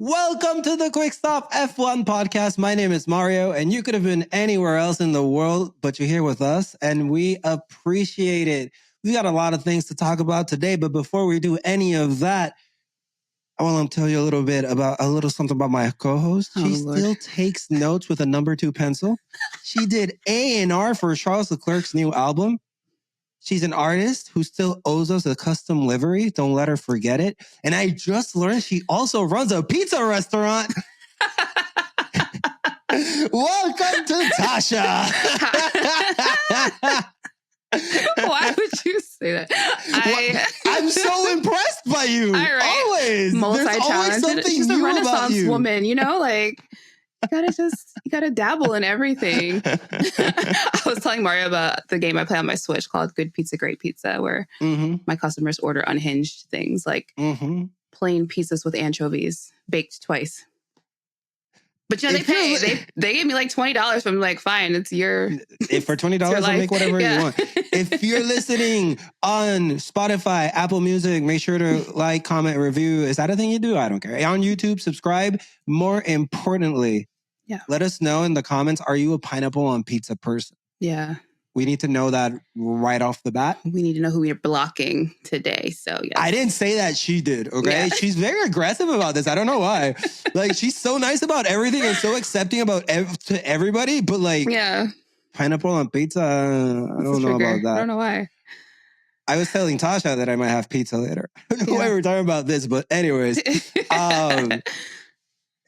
Welcome to the Quick Stop F1 podcast. My name is Mario, and you could have been anywhere else in the world, but you're here with us, and we appreciate it. We got a lot of things to talk about today, but before we do any of that, I want to tell you a little something about my co-host. She still takes notes with a number 2 pencil. She did A&R for Charlotte Leclerc's new album. She's an artist who still owes us a custom livery. Don't let her forget it. And I just learned she also runs a pizza restaurant. Welcome to Tasha. Why would you say that? I'm so impressed by you. Always. Multi-talented. She's a Renaissance woman, you know, like you gotta dabble in everything. I was telling Mario about the game I play on my Switch called Good Pizza, Great Pizza, where my customers order unhinged things like plain pizzas with anchovies baked twice. But you know, they gave me like $20 from like, fine, it's your... If for $20, I'll make whatever you want. If you're listening on Spotify, Apple Music, make sure to like, comment, review. Is that a thing you do? I don't care. On YouTube, subscribe. More importantly, let us know in the comments, are you a pineapple on pizza person? Yeah. We need to know that right off the bat. We need to know who we're blocking today. So, yes. I didn't say that, she did, okay? Yeah. She's very aggressive about this. I don't know why. Like, she's so nice about everything and so accepting about to everybody, but like, pineapple on pizza, I don't know about that. I don't know why. I was telling Tasha that I might have pizza later. I don't know why we're talking about this, but anyways.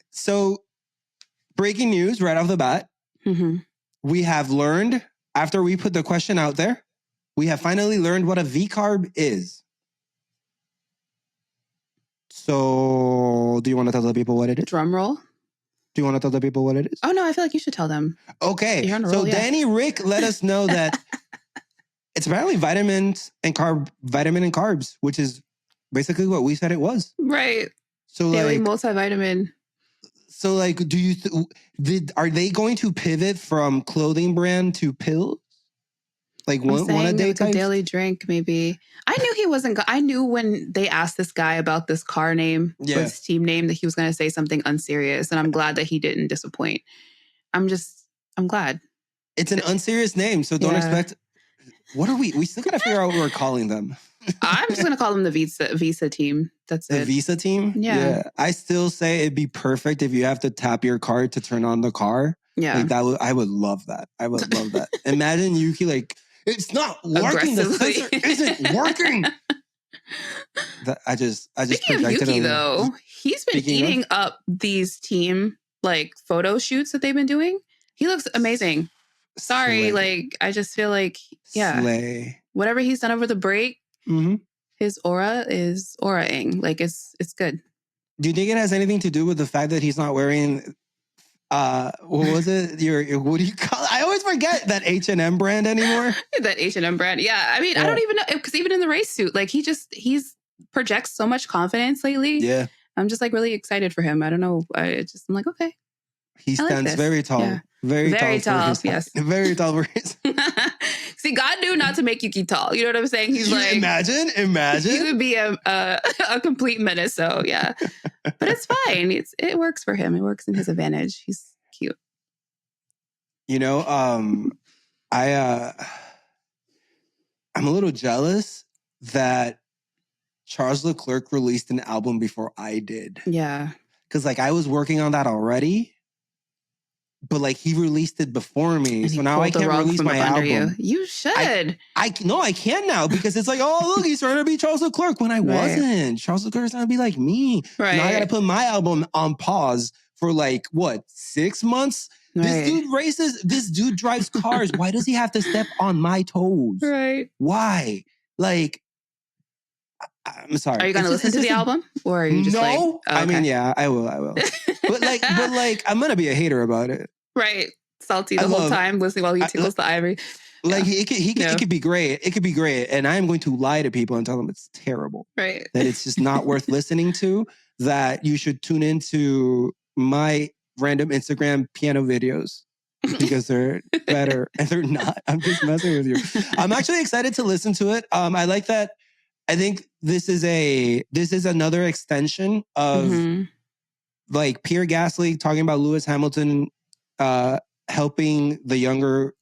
So, breaking news right off the bat. We have learned... After we put the question out there, we have finally learned what a V-carb is. So, do you want to tell the people what it is? Drum roll. Do you want to tell the people what it is? Oh, no, I feel like you should tell them. Okay. So, Danny Rick let us know that it's apparently vitamin and carbs, which is basically what we said it was. Right. So, daily multivitamin. So, like, are they going to pivot from clothing brand to pills? Like one a day type? A daily drink, maybe. I knew he wasn't. I knew when they asked this guy about this car name, this team name, that he was going to say something unserious, and I'm glad that he didn't disappoint. I'm glad. It's an unserious name, so don't expect. What are we? We still got to figure out what we're calling them. I'm just going to call them the Visa team. That's it. The Visa team? Yeah. I still say it'd be perfect if you have to tap your card to turn on the car. Yeah. Like I would love that. I would love that. Imagine Yuki like, it's not working. The sensor isn't working. I just Speaking of Yuki, though, he's been eating up these team like photo shoots that they'ing been doing. He looks amazing. Sorry, like I just feel like Slay. Whatever he's done over the break. His aura is aura-ing. Like, it's good. Do you think it has anything to do with the fact that he's not wearing, what was it? What do you call it? I always forget that H&M brand anymore. That H&M brand. Yeah. I mean, I don't even know. Because even in the race suit, like, he's projects so much confidence lately. Yeah. I'm just, like, really excited for him. I don't know. I'm like, okay. He stands very tall. Yeah. Very tall. Yes. Very tall for his. See, God knew not to make Yuki tall. You know what I'm saying? He's like, imagine. He would be a complete menace. So yeah, but it's fine. It works for him. It works in his advantage. He's cute. You know, I'm a little jealous that Charles Leclerc released an album before I did. Yeah, because like I was working on that already. But like he released it before me, so now I can't release my album. You should. I can't now because it's like, oh look, he's trying to be Charles Leclerc when I wasn't. Charles Leclerc's trying to be like me. Right. Now I got to put my album on pause for like what 6 months. Right. This dude races. This dude drives cars. Why does he have to step on my toes? Right. Why? Like, I'm sorry. Are you going to listen to the album, or are you just like? No, I mean, yeah, I will. but like, I'm gonna be a hater about it. Right, salty the whole time, listening while he tickles the ivory. Like it could be great. It could be great, and I am going to lie to people and tell them it's terrible. Right, that it's just not worth listening to. That you should tune into my random Instagram piano videos because they're better, and they're not. I'm just messing with you. I'm actually excited to listen to it. I like that. I think this is another extension of like Pierre Gasly talking about Lewis Hamilton helping the younger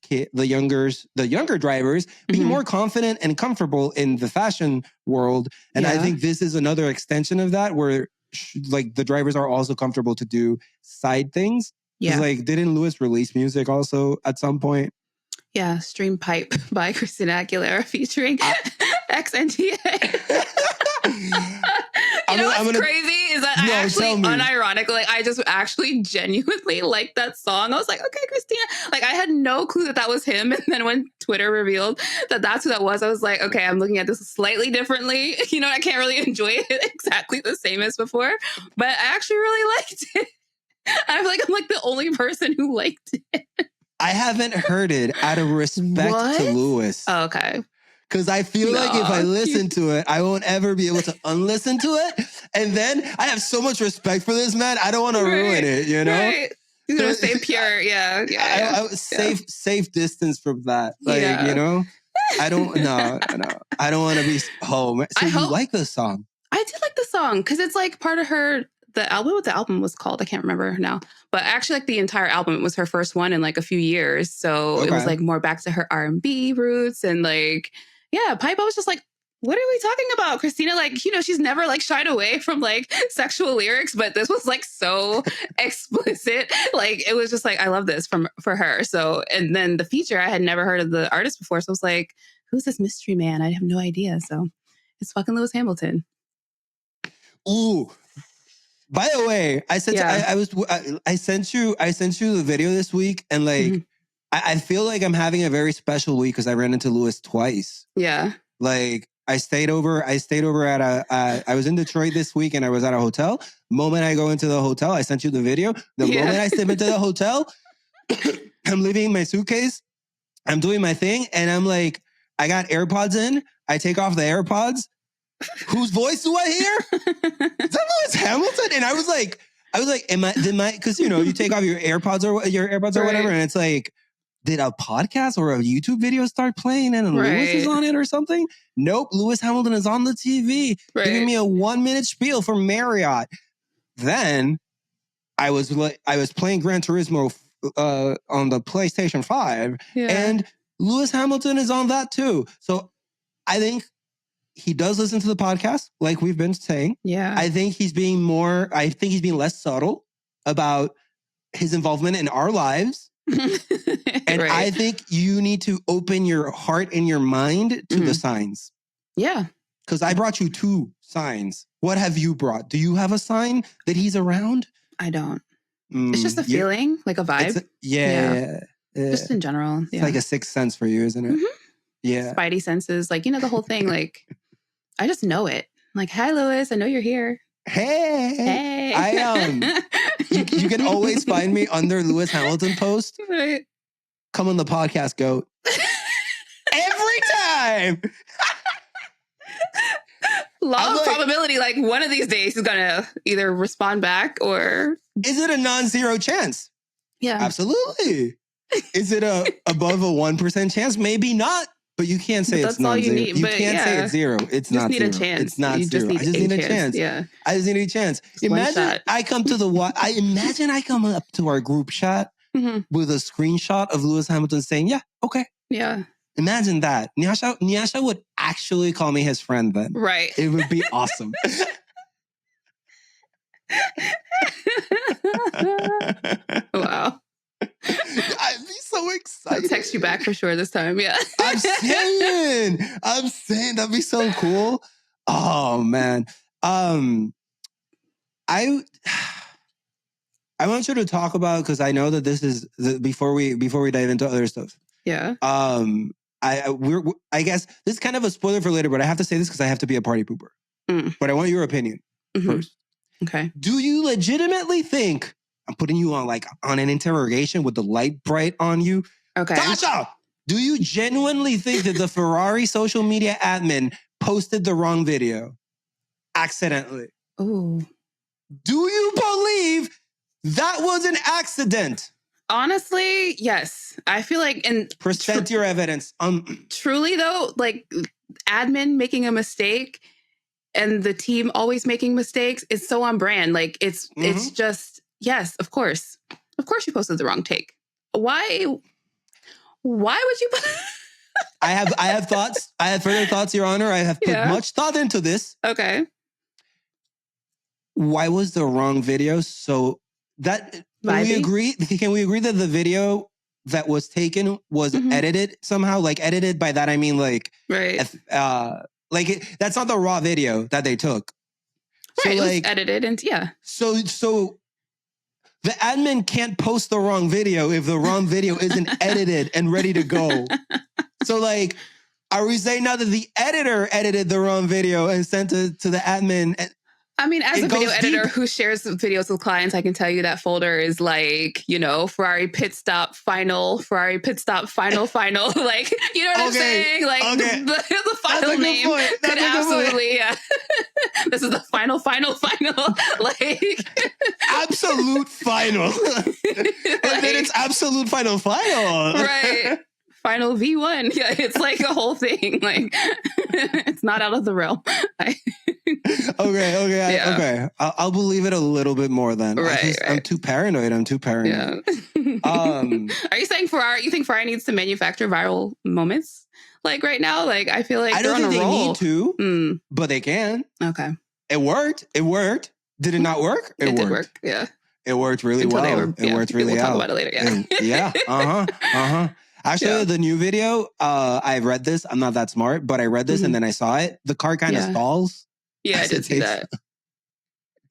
drivers be more confident and comfortable in the fashion world. And I think this is another extension of that, where like the drivers are also comfortable to do side things. Yeah. Like, didn't Lewis release music also at some point? Yeah, Stream Pipe by Christina Aguilera featuring XNTA. What's crazy is that I actually, unironically, I just actually genuinely liked that song. I was like, okay, Christina. Like, I had no clue that was him. And then when Twitter revealed that that's who that was, I was like, okay, I'm looking at this slightly differently. I can't really enjoy it exactly the same as before. But I actually really liked it. I feel like I'm like the only person who liked it. I haven't heard it out of respect to Lewis. Oh, okay. Because I feel like if I listen to it, I won't ever be able to unlisten to it. And then I have so much respect for this man. I don't want to ruin it, Right. He's going to stay pure. Yeah. Safe distance from that. Like, I don't know. I don't want to be. Oh, man. So you like the song? I did like the song because it's like part of her. The album, what the album was called, I can't remember now. But actually, like the entire album was her first one in like a few years. So it was like more back to her R&B roots and like, Pipe. I was just like, what are we talking about? Christina, like, she's never like shied away from like sexual lyrics, but this was like so explicit. Like, it was just like, I love this for her. So, and then the feature, I had never heard of the artist before. So I was like, who's this mystery man? I have no idea. So it's fucking Lewis Hamilton. Ooh. By the way, I sent you the video this week, and like I feel like I'm having a very special week because I ran into Lewis twice. Yeah, like I stayed over at I was in Detroit this week, and I was at a hotel. Moment I go into the hotel, I sent you the video. The moment I step into the hotel, I'm leaving my suitcase. I'm doing my thing, and I'm like, I got AirPods in. I take off the AirPods. Whose voice do I hear? Is that Lewis Hamilton? And I was like, because you take off your AirPods or whatever, and it's like, did a podcast or a YouTube video start playing and Lewis is on it or something? Nope, Lewis Hamilton is on the TV giving me a 1-minute spiel for Marriott. Then I was playing Gran Turismo on the PlayStation 5, and Lewis Hamilton is on that too. So I think he does listen to the podcast, like we've been saying. Yeah. I think he's being less subtle about his involvement in our lives. And I think you need to open your heart and your mind to the signs. Yeah. Because I brought you 2 signs. What have you brought? Do you have a sign that he's around? I don't. It's just a feeling, like a vibe. Just in general. It's like a sixth sense for you, isn't it? Mm-hmm. Yeah. Spidey senses, like, the whole thing, like, I just know it. I'm like, hi, Lewis, I know you're here. Hey. You can always find me under Lewis Hamilton post. Right. Come on the podcast, goat. Every time. Law of probability, like one of these days he's gonna either respond back or... Is it a non-zero chance? Yeah. Absolutely. Is it above a 1% chance? Maybe not. But you can't say it's non-zero. You can't say it's zero. It's not zero. Just need a chance. It's not zero. I just need a chance. Yeah. I just need a chance. Imagine I come up to our group chat with a screenshot of Lewis Hamilton saying, yeah, okay. Yeah. Imagine that. Nyasha would actually call me his friend then. Right. It would be awesome. Wow. I'd be so excited. I'll text you back for sure this time. Yeah. I'm saying that'd be so cool. Oh man. I want you to talk about, because I know that this is before we dive into other stuff. Yeah. I guess this is kind of a spoiler for later, but I have to say this because I have to be a party pooper. But I want your opinion first. Okay. Do you legitimately think, I'm putting you on an interrogation with the light bright on you. Okay. Tasha, do you genuinely think that the Ferrari social media admin posted the wrong video accidentally? Ooh. Do you believe that was an accident? Honestly, yes. I feel like... Present your evidence. Truly though, like admin making a mistake and the team always making mistakes. It's so on brand. Like it's just, yes, of course you posted the wrong take. Why would you put I have thoughts. I have further thoughts, Your Honor. I have put much thought into this. Okay. Why was the wrong video? So that can we agree that the video that was taken was edited somehow? Like edited by that I mean like that's not the raw video that they took. Right, so like it was edited and So the admin can't post the wrong video if the wrong video isn't edited and ready to go. So like, are we saying now that the editor edited the wrong video and sent it to the admin? I mean, as a video editor who shares videos with clients, I can tell you that folder is like, Ferrari pit stop final. Like, you know what I'm saying? Like the final name could absolutely, this is the final. Like absolute final. And then it's absolute final. Right. Final V1. Yeah, it's like a whole thing. Like it's not out of the realm. Okay. I'll believe it a little bit more then. Right. I'm too paranoid. Yeah. Are you saying Ferrari? You think Ferrari needs to manufacture viral moments like right now? Like I feel like I don't think they need to, but they can. Okay. It worked. Did it not work? It did work. Yeah. It worked really well. It worked really well. We'll talk about it later. Yeah. Actually, the new video, I read this. I'm not that smart, but I read this and then I saw it. The car kind of stalls. Yeah, I did see that.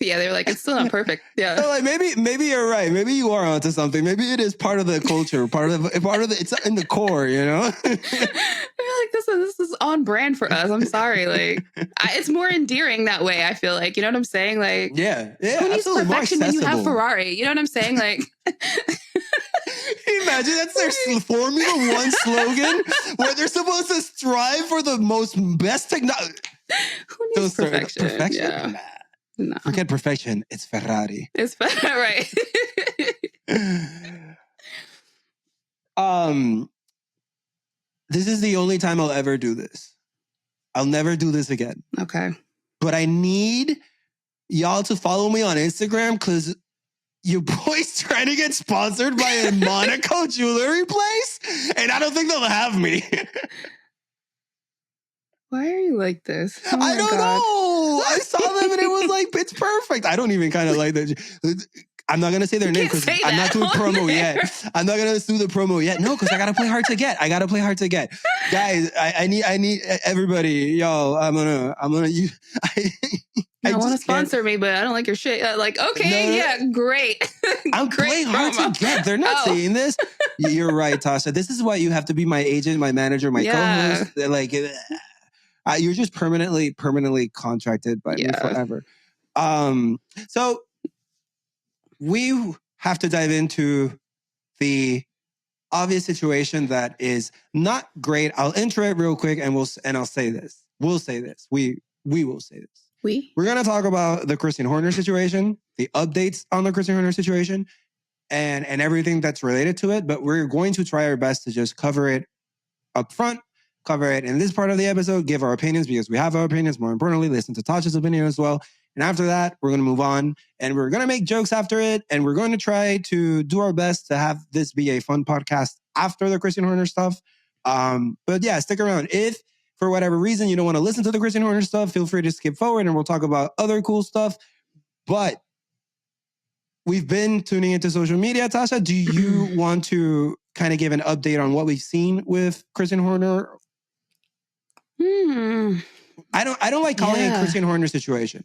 Yeah, they were like, it's still not perfect. Yeah. So like maybe you're right. Maybe you are onto something. Maybe it is part of the culture, part of the it's in the core, They're like, this is on brand for us. I'm sorry. Like it's more endearing that way, I feel like. You know what I'm saying? Like yeah. Who needs perfection when you have Ferrari? You know what I'm saying? Like imagine that's their Formula One slogan where they're supposed to strive for the best technology. Who needs perfection? Yeah. No. Forget perfection. It's Ferrari. It's right. This is the only time I'll ever do this. I'll never do this again. Okay. But I need y'all to follow me on Instagram because your boy's trying to get sponsored by a Monaco jewelry place, and I don't think they'll have me. Why are you like this? Oh I don't know. I saw them and it was like, it's perfect. I don't even kind of like that. I'm not going to say their name because I'm not doing promo yet. I'm not going to do the promo yet. No, because I got to play hard to get. Guys, I need everybody. Yo, I want to sponsor me, but I don't like your shit. Like, okay, great. I'm playing hard to get. They're not saying this. You're right, Tasha. This is why you have to be my agent, my manager, my co-host. Like, you're just permanently contracted by me forever. So we have to dive into the obvious situation that is not great. I'll intro it real quick, and I'll say this. We'll say this. We will say this. We're going to talk about the Christian Horner situation, the updates on the Christian Horner situation, and everything that's related to it. But we're going to try our best to just cover it up front, cover it in this part of the episode, give our opinions because we have our opinions. More importantly, listen to Tasha's opinion as well. And after that, we're going to move on and we're going to make jokes after it. And we're going to try to do our best to have this be a fun podcast after the Christian Horner stuff. But yeah, stick around. If for whatever reason you don't want to listen to the Christian Horner stuff, feel free to skip forward and we'll talk about other cool stuff. But we've been tuning into social media. Tasha, do you want to kind of give an update on what we've seen with Christian Horner? I don't like calling it Christian Horner situation.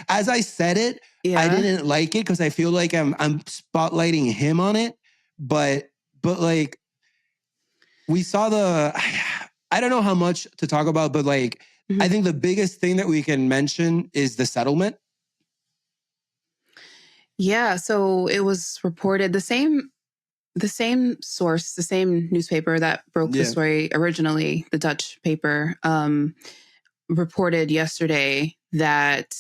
As I said it, I didn't like it because I feel like I'm spotlighting him on it. But like we saw I don't know how much to talk about, but like I think the biggest thing that we can mention is the settlement. Yeah, so it was reported the same source, the same newspaper that broke the story originally, the Dutch paper, reported yesterday that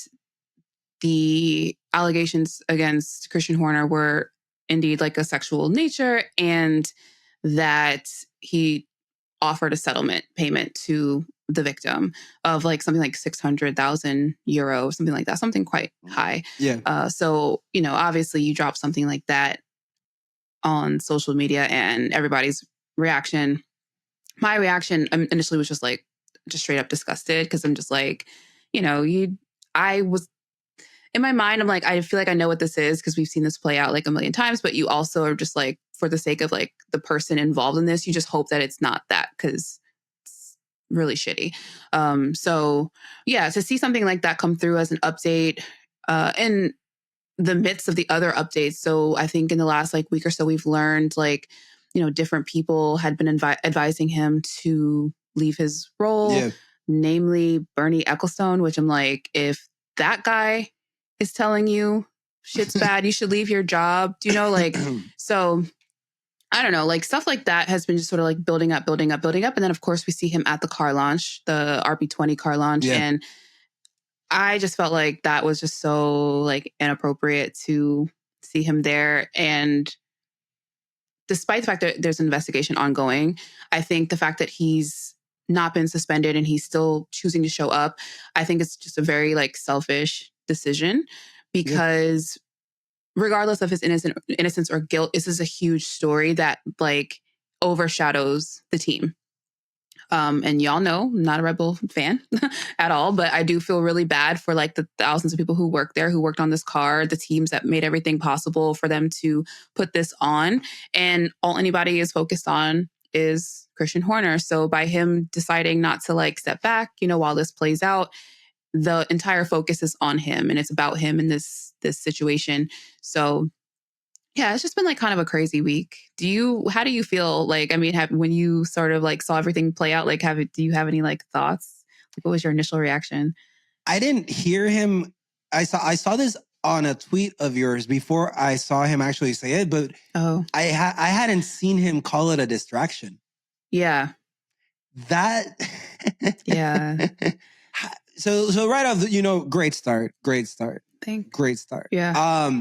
the allegations against Christian Horner were indeed like a sexual nature and that he offered a settlement payment to the victim of like something like 600,000 euros, something like that, something quite high. Yeah. So, obviously you drop something like that on social media and everybody's reaction. My reaction initially was just straight up disgusted, because I'm just like, I was in my mind, I'm like, I feel like I know what this is because we've seen this play out like a million times, but you also are just like, for the sake of like the person involved in this, you just hope that it's not that, because it's really shitty. So yeah, to see something like that come through as an update, in the midst of the other updates. So I think in the last like week or so, we've learned like, different people had been advising him to leave his role, namely Bernie Ecclestone, which I'm like, if that guy is telling you shit's bad, you should leave your job. Do you know, like, so I don't know, like stuff like that has been just sort of like building up. And then of course we see him at the car launch, the RB20 car launch. Yeah. And I just felt like that was just so like inappropriate to see him there. And despite the fact that there's an investigation ongoing, I think the fact that he's not been suspended and he's still choosing to show up, I think it's just a very like selfish decision, because regardless of his innocence or guilt, this is a huge story that like overshadows the team. And y'all know, I'm not a Red Bull fan at all, but I do feel really bad for like the thousands of people who work there, who worked on this car, the teams that made everything possible for them to put this on. And all anybody is focused on is Christian Horner. So by him deciding not to like step back, while this plays out, the entire focus is on him and it's about him in this situation. So yeah, it's just been like kind of a crazy week. How do you feel? Like, I mean, when you sort of like saw everything play out, like, do you have any like thoughts? Like, what was your initial reaction? I didn't hear him. I saw this on a tweet of yours before I saw him actually say it, but I hadn't seen him call it a distraction. Yeah. That. Yeah. So right off, great start. Great start. Great start. Yeah.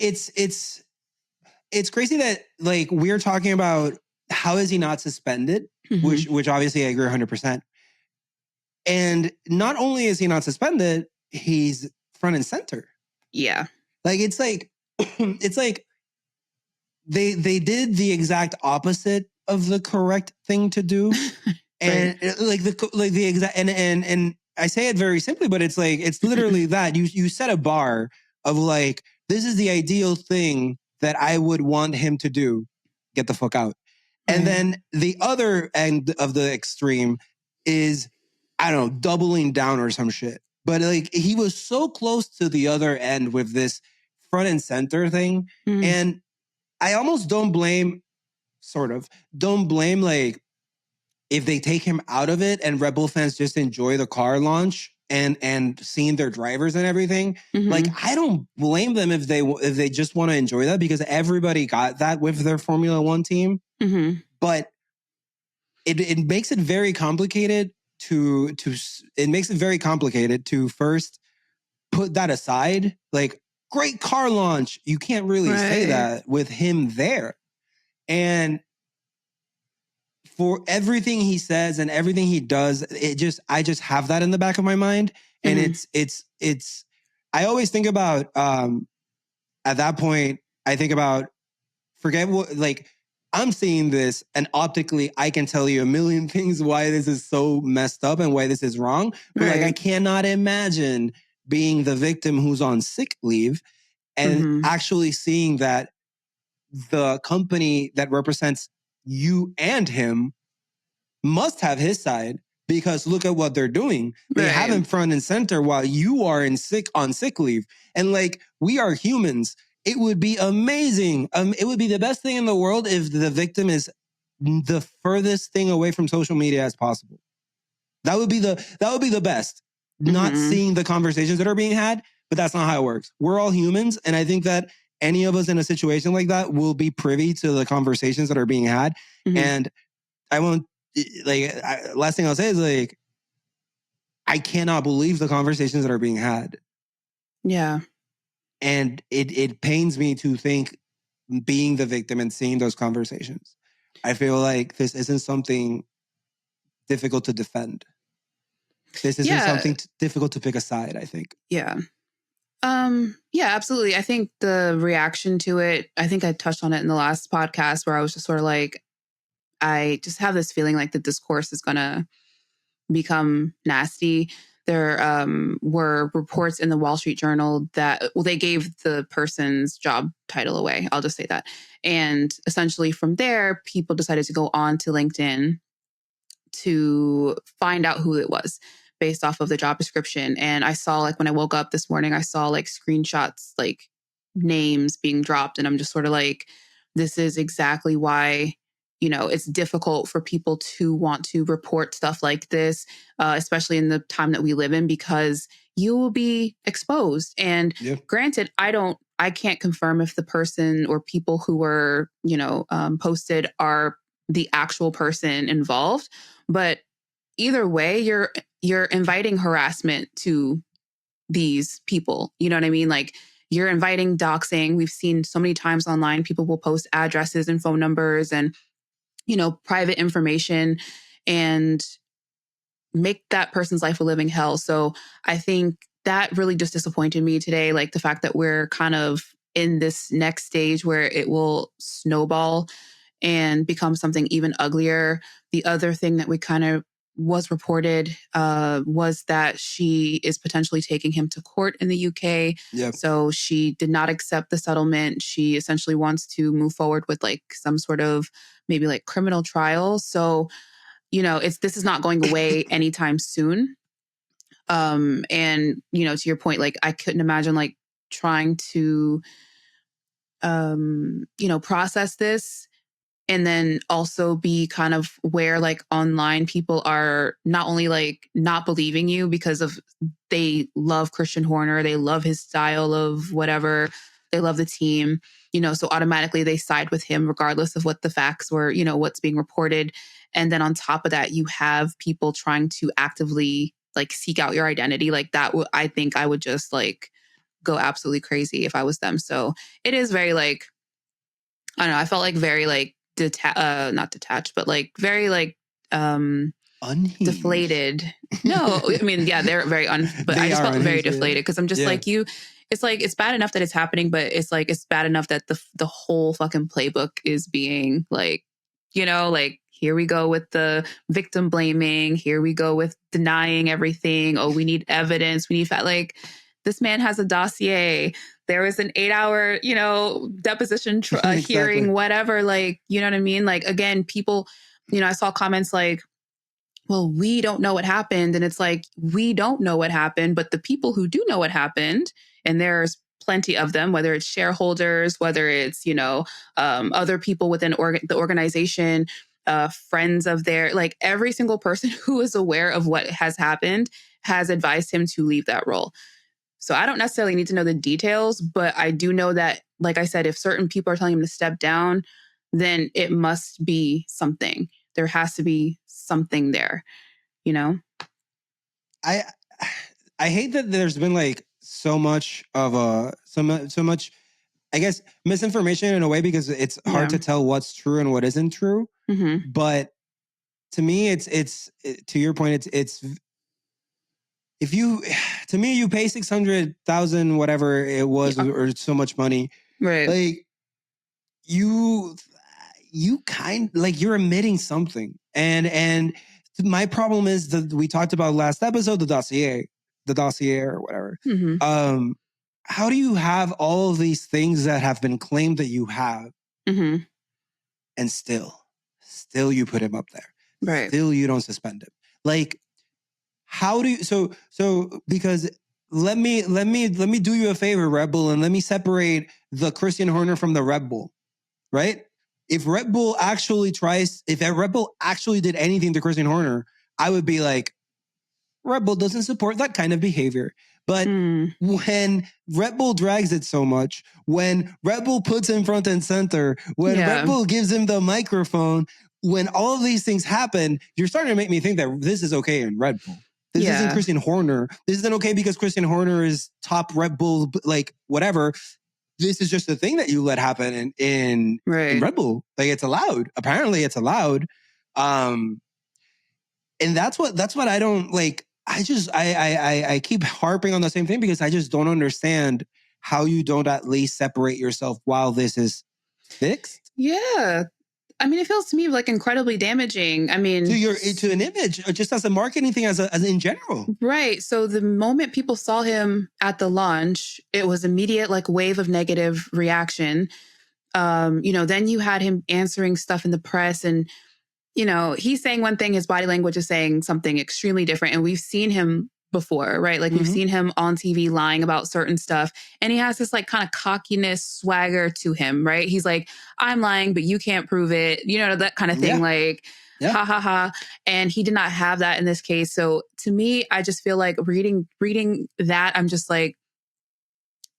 It's crazy that like we're talking about how is he not suspended, which obviously I agree 100%. And not only is he not suspended, he's front and center. Yeah. Like it's like they did the exact opposite of the correct thing to do. And like the exact and I say it very simply, but it's like it's literally that you set a bar of like, this is the ideal thing that I would want him to do. Get the fuck out. And then the other end of the extreme is, I don't know, doubling down or some shit. But like he was so close to the other end with this front and center thing. And I almost don't blame like if they take him out of it and Red Bull fans just enjoy the car launch and seeing their drivers and everything. Like, I don't blame them if they just want to enjoy that, because everybody got that with their Formula One team. But it makes it very complicated to first put that aside. Like, great car launch. You can't really say that with him there. And for everything he says and everything he does, I just have that in the back of my mind. And it's I always think about, at that point, I think about, forget what, like, I'm seeing this and optically I can tell you a million things why this is so messed up and why this is wrong. But like, I cannot imagine being the victim who's on sick leave and actually seeing that the company that represents you and him must have his side, because look at what they're doing. They have him front and center while you are on sick leave. And like, we are humans. It would be amazing. It would be the best thing in the world if the victim is the furthest thing away from social media as possible. That would be the best. Not seeing the conversations that are being had, but that's not how it works. We're all humans. And I think that any of us in a situation like that will be privy to the conversations that are being had. And I won't, last thing I'll say is like, I cannot believe the conversations that are being had. Yeah. And it pains me to think being the victim and seeing those conversations. I feel like this isn't something difficult to defend. This isn't something difficult to pick a side, I think. Yeah. Yeah, absolutely. I think the reaction to it, I think I touched on it in the last podcast where I was just sort of like, I just have this feeling like the discourse is going to become nasty. There were reports in the Wall Street Journal that, well, they gave the person's job title away. I'll just say that. And essentially from there, people decided to go on to LinkedIn to find out who it was based off of the job description. And I saw, like, when I woke up this morning, I saw like screenshots, like names being dropped. And I'm just sort of like, this is exactly why, it's difficult for people to want to report stuff like this, especially in the time that we live in, because you will be exposed. And granted, I can't confirm if the person or people who were, posted are the actual person involved. But either way, you're inviting harassment to these people. You know what I mean? Like, you're inviting doxing. We've seen so many times online, people will post addresses and phone numbers and, private information and make that person's life a living hell. So I think that really just disappointed me today. Like, the fact that we're kind of in this next stage where it will snowball and become something even uglier. The other thing that we kind of was reported was that she is potentially taking him to court in the UK. Yep. So she did not accept the settlement. She essentially wants to move forward with like some sort of maybe like criminal trial. So, this is not going away anytime soon. And, to your point, like, I couldn't imagine like trying to, process this. And then also be kind of where like online people are not only like not believing you because of they love Christian Horner, they love his style of whatever, they love the team, so automatically they side with him regardless of what the facts were, what's being reported. And then on top of that, you have people trying to actively like seek out your identity. Like that, I think I would just like go absolutely crazy if I was them. So it is very like, I don't know, I felt like very like, not detached, but like very like deflated. No, I mean, yeah, they're very but I just felt very deflated because I'm just like, it's bad enough that it's happening, but it's like, it's bad enough that the whole fucking playbook is being like, like, here we go with the victim blaming, here we go with denying everything. Oh, we need evidence. We need like, this man has a dossier. There was an 8-hour, deposition exactly. hearing, whatever. Like, you know what I mean? Like, again, people, I saw comments like, well, we don't know what happened. And it's like, we don't know what happened, but the people who do know what happened, and there's plenty of them, whether it's shareholders, whether it's, other people within the organization, friends of their, like every single person who is aware of what has happened has advised him to leave that role. So I don't necessarily need to know the details, but I do know that, like I said, if certain people are telling him to step down, then it must be something. There has to be something there, I hate that there's been like so much, I guess, misinformation in a way, because it's hard to tell what's true and what isn't true. Mm-hmm. But to me, it's to your point, it's if you, to me, you pay 600,000, whatever it was, or so much money, right? Like you kind, like, you're admitting something, and my problem is that we talked about last episode, the dossier or whatever. Mm-hmm. How do you have all of these things that have been claimed that you have, mm-hmm. and still you put him up there, right? Still you don't suspend him, like. How do you, so because let me do you a favor, Red Bull, and let me separate the Christian Horner from the Red Bull, right? If Red Bull actually did anything to Christian Horner, I would be like, Red Bull doesn't support that kind of behavior. But when Red Bull drags it so much, when Red Bull puts him front and center, when Red Bull gives him the microphone, when all of these things happen, you're starting to make me think that this is okay in Red Bull. This isn't Christian Horner. This isn't okay because Christian Horner is top Red Bull, like whatever. this is just the thing that you let happen in Red Bull. Like, it's allowed. Apparently it's allowed. And that's what I don't like. I keep harping on the same thing because I just don't understand how you don't at least separate yourself while this is fixed. Yeah. I mean, it feels to me like incredibly damaging. I mean, to an image, or just as a marketing thing, as in general. Right. So the moment people saw him at the launch, it was immediate like wave of negative reaction. Then you had him answering stuff in the press, and he's saying one thing, his body language is saying something extremely different, and we've seen him before, right? Like, we've seen him on TV lying about certain stuff, and he has this like kind of cockiness, swagger to him, right? He's like, I'm lying, but you can't prove it, that kind of thing. Like, ha ha ha. And he did not have that in this case. So to me, I just feel like reading that, I'm just like,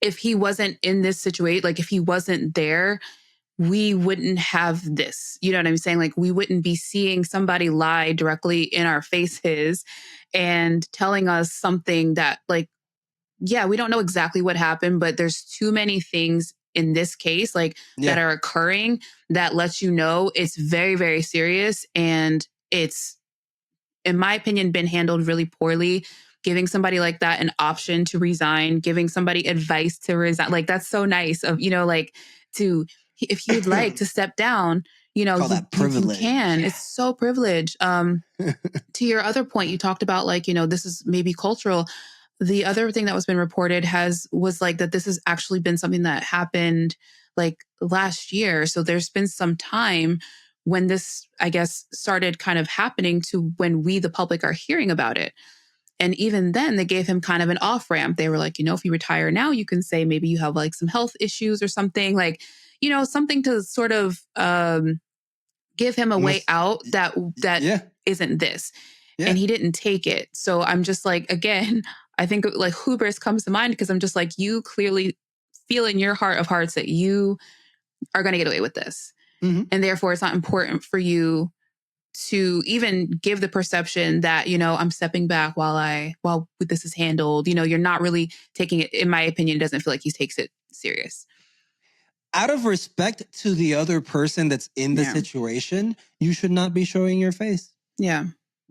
if he wasn't in this situation, like if he wasn't there, we wouldn't have this. You know what I'm saying? Like, we wouldn't be seeing somebody lie directly in our faces and telling us something that, like, yeah, we don't know exactly what happened, but there's too many things in this case, like, that are occurring that lets you know it's very, very serious. And it's, in my opinion, been handled really poorly. Giving somebody like that an option to resign, giving somebody advice to resign. Like, that's so nice of, like, to, if you'd like to step down, Call that privilege. You can. It's so privileged. To your other point, you talked about like, this is maybe cultural. The other thing that was been reported was like that this has actually been something that happened like last year. So there's been some time when this, I guess, started kind of happening to when we, the public, are hearing about it. And even then, they gave him kind of an off-ramp. They were like, if you retire now, you can say maybe you have like some health issues or something, like, something to sort of give him a way out that isn't this. Yeah. And he didn't take it. So I'm just like, again, I think like hubris comes to mind because I'm just like, you clearly feel in your heart of hearts that you are going to get away with this. Mm-hmm. And therefore, it's not important for you to even give the perception that, I'm stepping back while this is handled. You're not really taking it, in my opinion, it doesn't feel like he takes it serious. Out of respect to the other person that's in the situation, you should not be showing your face. Yeah.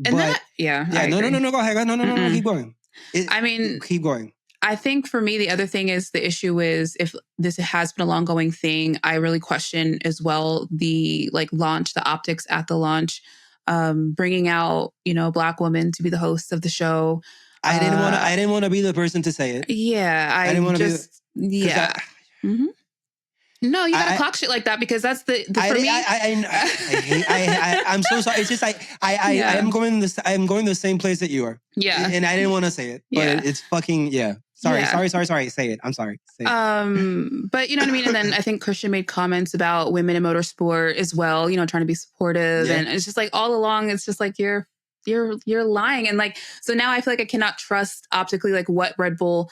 And no, go ahead. No, keep going. Keep going. I think for me, the other thing is the issue is if this has been a long going thing, I really question as well the like launch, the optics at the launch, bringing out, a Black woman to be the host of the show. I didn't want to be the person to say it. Yeah. I didn't want to be mm-hmm. No, you gotta clock shit like that because that's for me. I'm so sorry. It's just I'm going the same place that you are. Yeah, and I didn't want to say it, but it's fucking Sorry. Say it. I'm sorry. Say it. But you know what I mean. And then I think Christian made comments about women in motorsport as well. Trying to be supportive, and it's just like all along, it's just like you're lying, and like so now I feel like I cannot trust optically like what Red Bull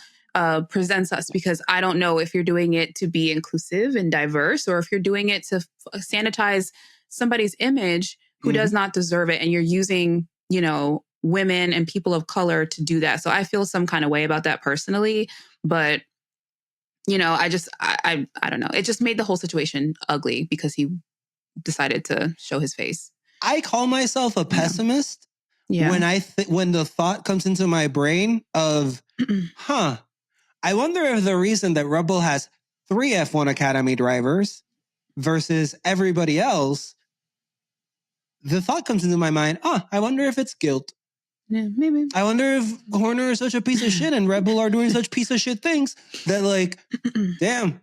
presents us because I don't know if you're doing it to be inclusive and diverse or if you're doing it to sanitize somebody's image who does not deserve it. And you're using, women and people of color to do that. So I feel some kind of way about that personally, but I don't know. It just made the whole situation ugly because he decided to show his face. I call myself a pessimist when when the thought comes into my brain of, I wonder if the reason that Red Bull has 3 F1 Academy drivers versus everybody else, the thought comes into my mind, I wonder if it's guilt. Yeah, maybe. I wonder if Horner is such a piece of shit and Red Bull are doing such piece of shit things that like, damn,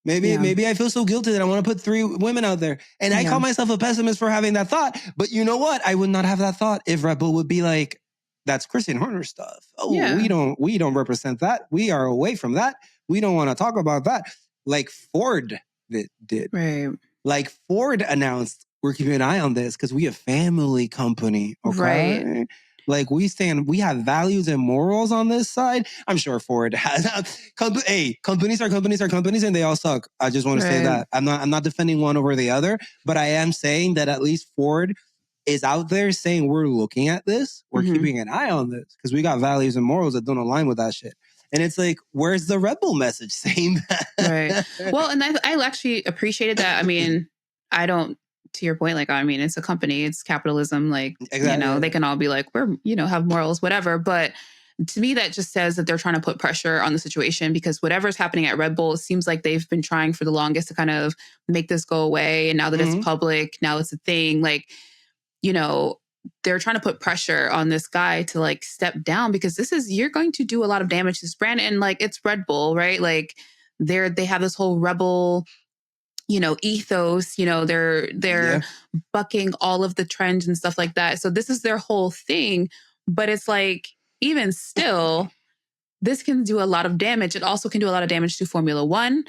maybe I feel so guilty that I want to put 3 women out there. And I call myself a pessimist for having that thought. But you know what? I would not have that thought if Red Bull would be like, that's Christian Horner stuff. We don't represent that. We are away from that. We don't want to talk about that. Like Ford did. Right. Like Ford announced, we're keeping an eye on this because we a family company. Okay. Right. Like we have values and morals on this side. I'm sure Ford has. Companies are companies and they all suck. I just want to say that. I'm not defending one over the other, but I am saying that at least Ford is out there saying we're looking at this, we're keeping an eye on this because we got values and morals that don't align with that shit. And it's like, where's the rebel message saying that? Right. Well, and I actually appreciated that. I mean, I don't, to your point, like, I mean, it's a company, it's capitalism. Like, Exactly. you know, they can all be like, we're, you know, have morals, whatever. But to me, that just says that they're trying to put pressure on the situation, because whatever's happening at Red Bull, it seems like they've been trying for the longest to kind of make this go away. And now that it's public, now it's a thing, like, you know, they're trying to put pressure on this guy to like step down, because you're going to do a lot of damage to this brand. And like, it's Red Bull, right? Like they have this whole rebel, you know, ethos, you know, they're bucking all of the trends and stuff like that. So this is their whole thing. But it's like, even still, this can do a lot of damage. It also can do a lot of damage to Formula One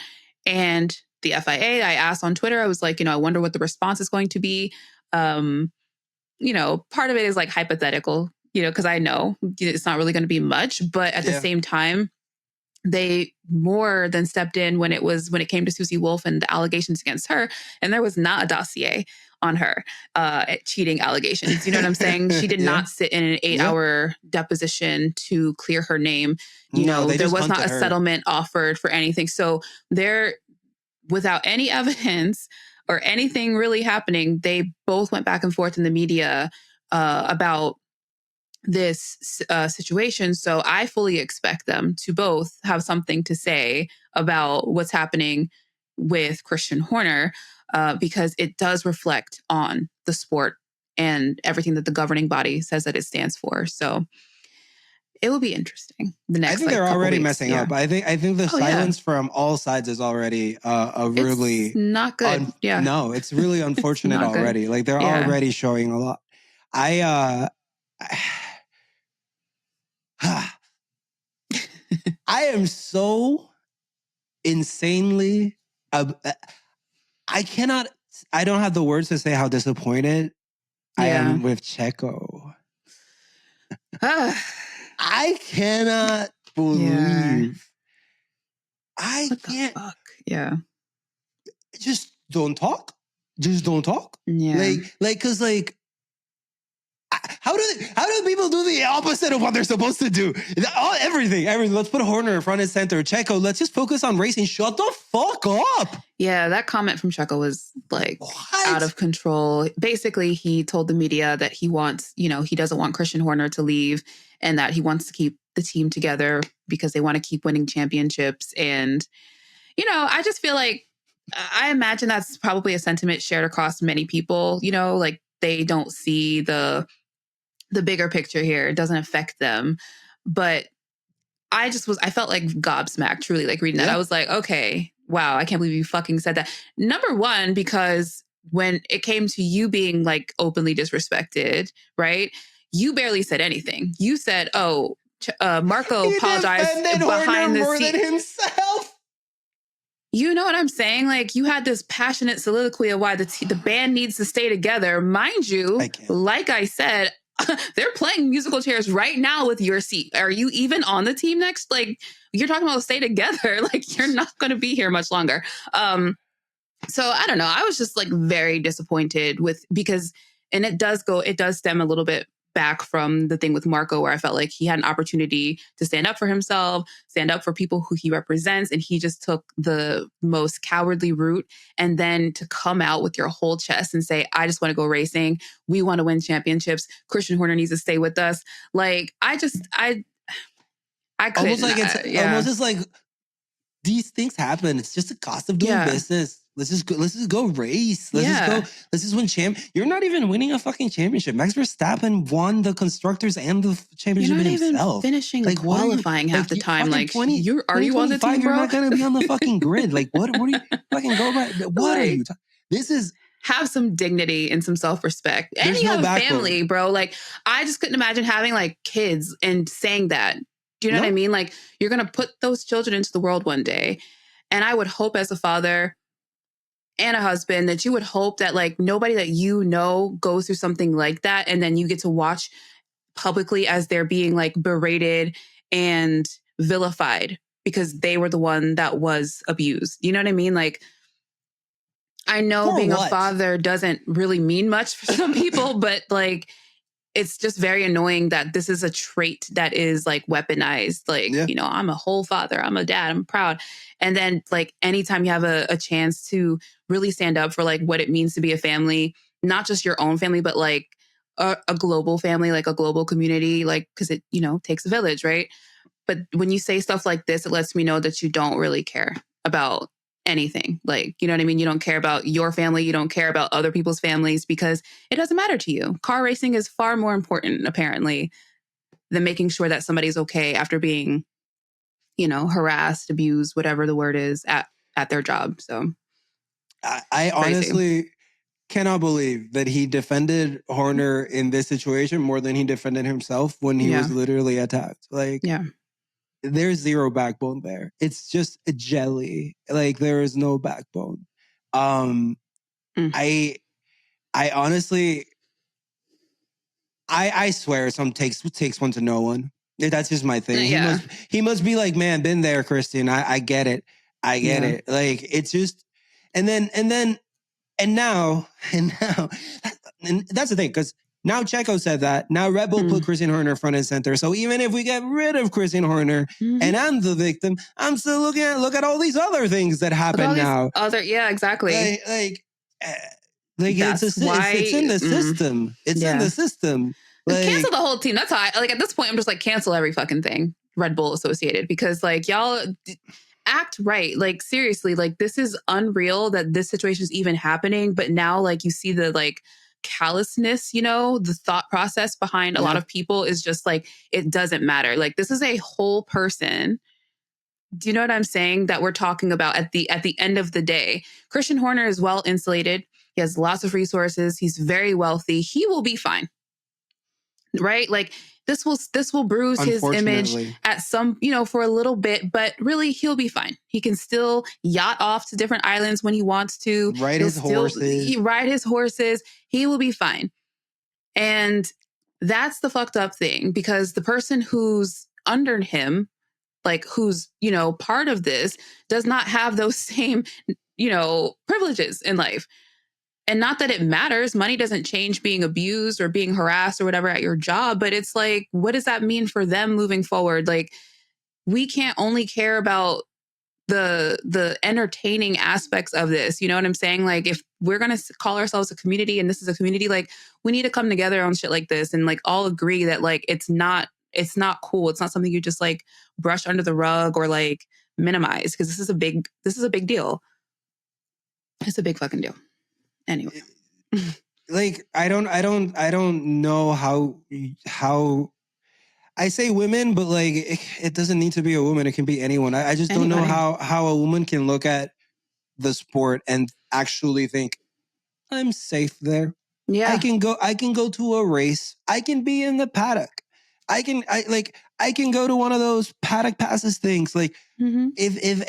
and the FIA. I asked on Twitter, I was like, you know, I wonder what the response is going to be. You know, part of it is like hypothetical, you know, because I know it's not really going to be much, but at the same time, they more than stepped in when it came to Susie Wolf and the allegations against her. And there was not a dossier on her cheating allegations. You know what I'm saying? She did not sit in an 8-hour deposition to clear her name. You know, there was not a settlement offered for anything. So there, without any evidence or anything really happening, they both went back and forth in the media about this situation. So I fully expect them to both have something to say about what's happening with Christian Horner, because it does reflect on the sport and everything that the governing body says that it stands for. So it will be interesting. The next, I think they're already messing up. I think the silence from all sides is already a really not good. No, it's really unfortunate already. Like they're already showing a lot. I am so insanely I don't have the words to say how disappointed I am with Checo. I cannot believe. I can't. Fuck? Yeah. Just don't talk. Just don't talk. Yeah. Cause how do people do the opposite of what they're supposed to do? Everything. Let's put Horner in front and center. Checo, let's just focus on racing. Shut the fuck up. Yeah, that comment from Checo was like out of control. Basically, he told the media that he wants, you know, he doesn't want Christian Horner to leave and that he wants to keep the team together because they want to keep winning championships. And, you know, I just feel like, I imagine that's probably a sentiment shared across many people, you know, like they don't see the bigger picture here. It doesn't affect them. But I felt like gobsmacked, truly, like reading that. I was like, okay, wow, I can't believe you fucking said that. Number one, because when it came to you being like openly disrespected, right? You barely said anything. You said, oh, Marco apologized behind the scene. Than himself. You know what I'm saying? Like you had this passionate soliloquy of why the band needs to stay together. Mind you, like I said, they're playing musical chairs right now with your seat. Are you even on the team next? Like you're talking about stay together. Like you're not going to be here much longer. So I don't know. I was just like very disappointed because it does stem a little bit back from the thing with Marco, where I felt like he had an opportunity to stand up for himself, stand up for people who he represents. And he just took the most cowardly route. And then to come out with your whole chest and say, I just want to go racing. We want to win championships. Christian Horner needs to stay with us. Like, I couldn't. Almost like almost just like these things happen. It's just the cost of doing business. Let's just go race. Let's just win champ. You're not even winning a fucking championship. Max Verstappen won the constructors and the championship himself. You're not even finishing like qualifying half the time. Like, are you on the team, bro? You're not gonna be on the fucking grid. Like, what are you fucking go by? What are you? This is. Have some dignity and some self-respect. And you have a family, bro. Like, I just couldn't imagine having like kids and saying that. Do you know what I mean? Like, you're gonna put those children into the world one day, and I would hope as a father and a husband that you would hope that like nobody that you know goes through something like that. And then you get to watch publicly as they're being like berated and vilified because they were the one that was abused. You know what I mean? Like, I know being a father doesn't really mean much for some people, but like it's just very annoying that this is a trait that is like weaponized. Like, you know, I'm a whole father, I'm a dad, I'm proud. And then like anytime you have a chance to really stand up for like what it means to be a family, not just your own family, but like a global family, like a global community, like, because it, you know, takes a village, right? But when you say stuff like this, it lets me know that you don't really care about anything. Like, you know what I mean? You don't care about your family. You don't care about other people's families because it doesn't matter to you. Car racing is far more important, apparently, than making sure that somebody's okay after being, you know, harassed, abused, whatever the word is at their job. So I honestly cannot believe that he defended Horner in this situation more than he defended himself when he was literally attacked. Like, there's zero backbone there. It's just a jelly. Like, there is no backbone. I honestly, I swear some takes one to know one. That's just my thing. He must be like, man, been there, Christian. I get it. I get it. Like, it's just, and now, and that's the thing, because now Checo said that. Now Red Bull put Christian Horner front and center. So even if we get rid of Christian Horner and I'm the victim, I'm still look at all these other things that happen now. Exactly. It's in the system. It's in the system. Like, cancel the whole team. That's how I, like, at this point, I'm just like, cancel every fucking thing Red Bull associated, because like, y'all act right. Like, seriously, like, this is unreal that this situation is even happening. But now, like, you see the like callousness, you know, the thought process behind a lot of people is just like, it doesn't matter. Like, this is a whole person. Do you know what I'm saying? That we're talking about at the end of the day. Christian Horner is well insulated. He has lots of resources. He's very wealthy. He will be fine. Right? Like, this will bruise his image at some, you know, for a little bit, but really he'll be fine. He can still yacht off to different islands when he wants to. Ride his horses. He will be fine. And that's the fucked up thing, because the person who's under him, like, who's, you know, part of this, does not have those same, you know, privileges in life. And not that it matters. Money doesn't change being abused or being harassed or whatever at your job. But it's like, what does that mean for them moving forward? Like, we can't only care about the entertaining aspects of this. You know what I'm saying? Like, if we're going to call ourselves a community and this is a community, like, we need to come together on shit like this and like all agree that like, it's not cool. It's not something you just like brush under the rug or like minimize, because this is a big deal. It's a big fucking deal. Anyway, like, I don't know how I say women, but like, it doesn't need to be a woman. It can be anyone. I just don't know how a woman can look at the sport and actually think, I'm safe there. Yeah, I can go to a race. I can be in the paddock. I can go to one of those paddock passes things. Like, if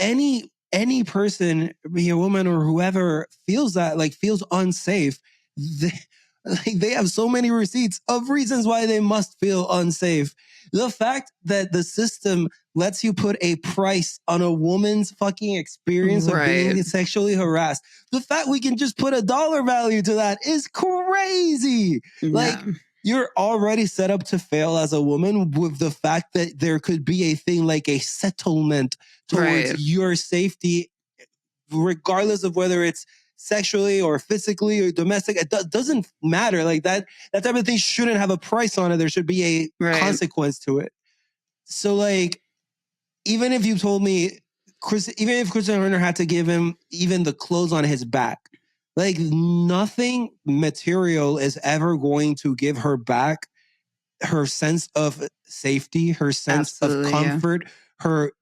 any person, be a woman or whoever, feels that, like, feels unsafe, they have so many receipts of reasons why they must feel unsafe. The fact that the system lets you put a price on a woman's fucking experience of being sexually harassed, the fact we can just put a dollar value to that is crazy. Yeah. Like, you're already set up to fail as a woman with the fact that there could be a thing like a settlement towards your safety, regardless of whether it's sexually or physically or domestic. It doesn't matter. Like, that type of thing shouldn't have a price on it. There should be a consequence to it. So, like, even if you told me, even if Christian Horner had to give him even the clothes on his back, like, nothing material is ever going to give her back her sense of safety, her sense of comfort, her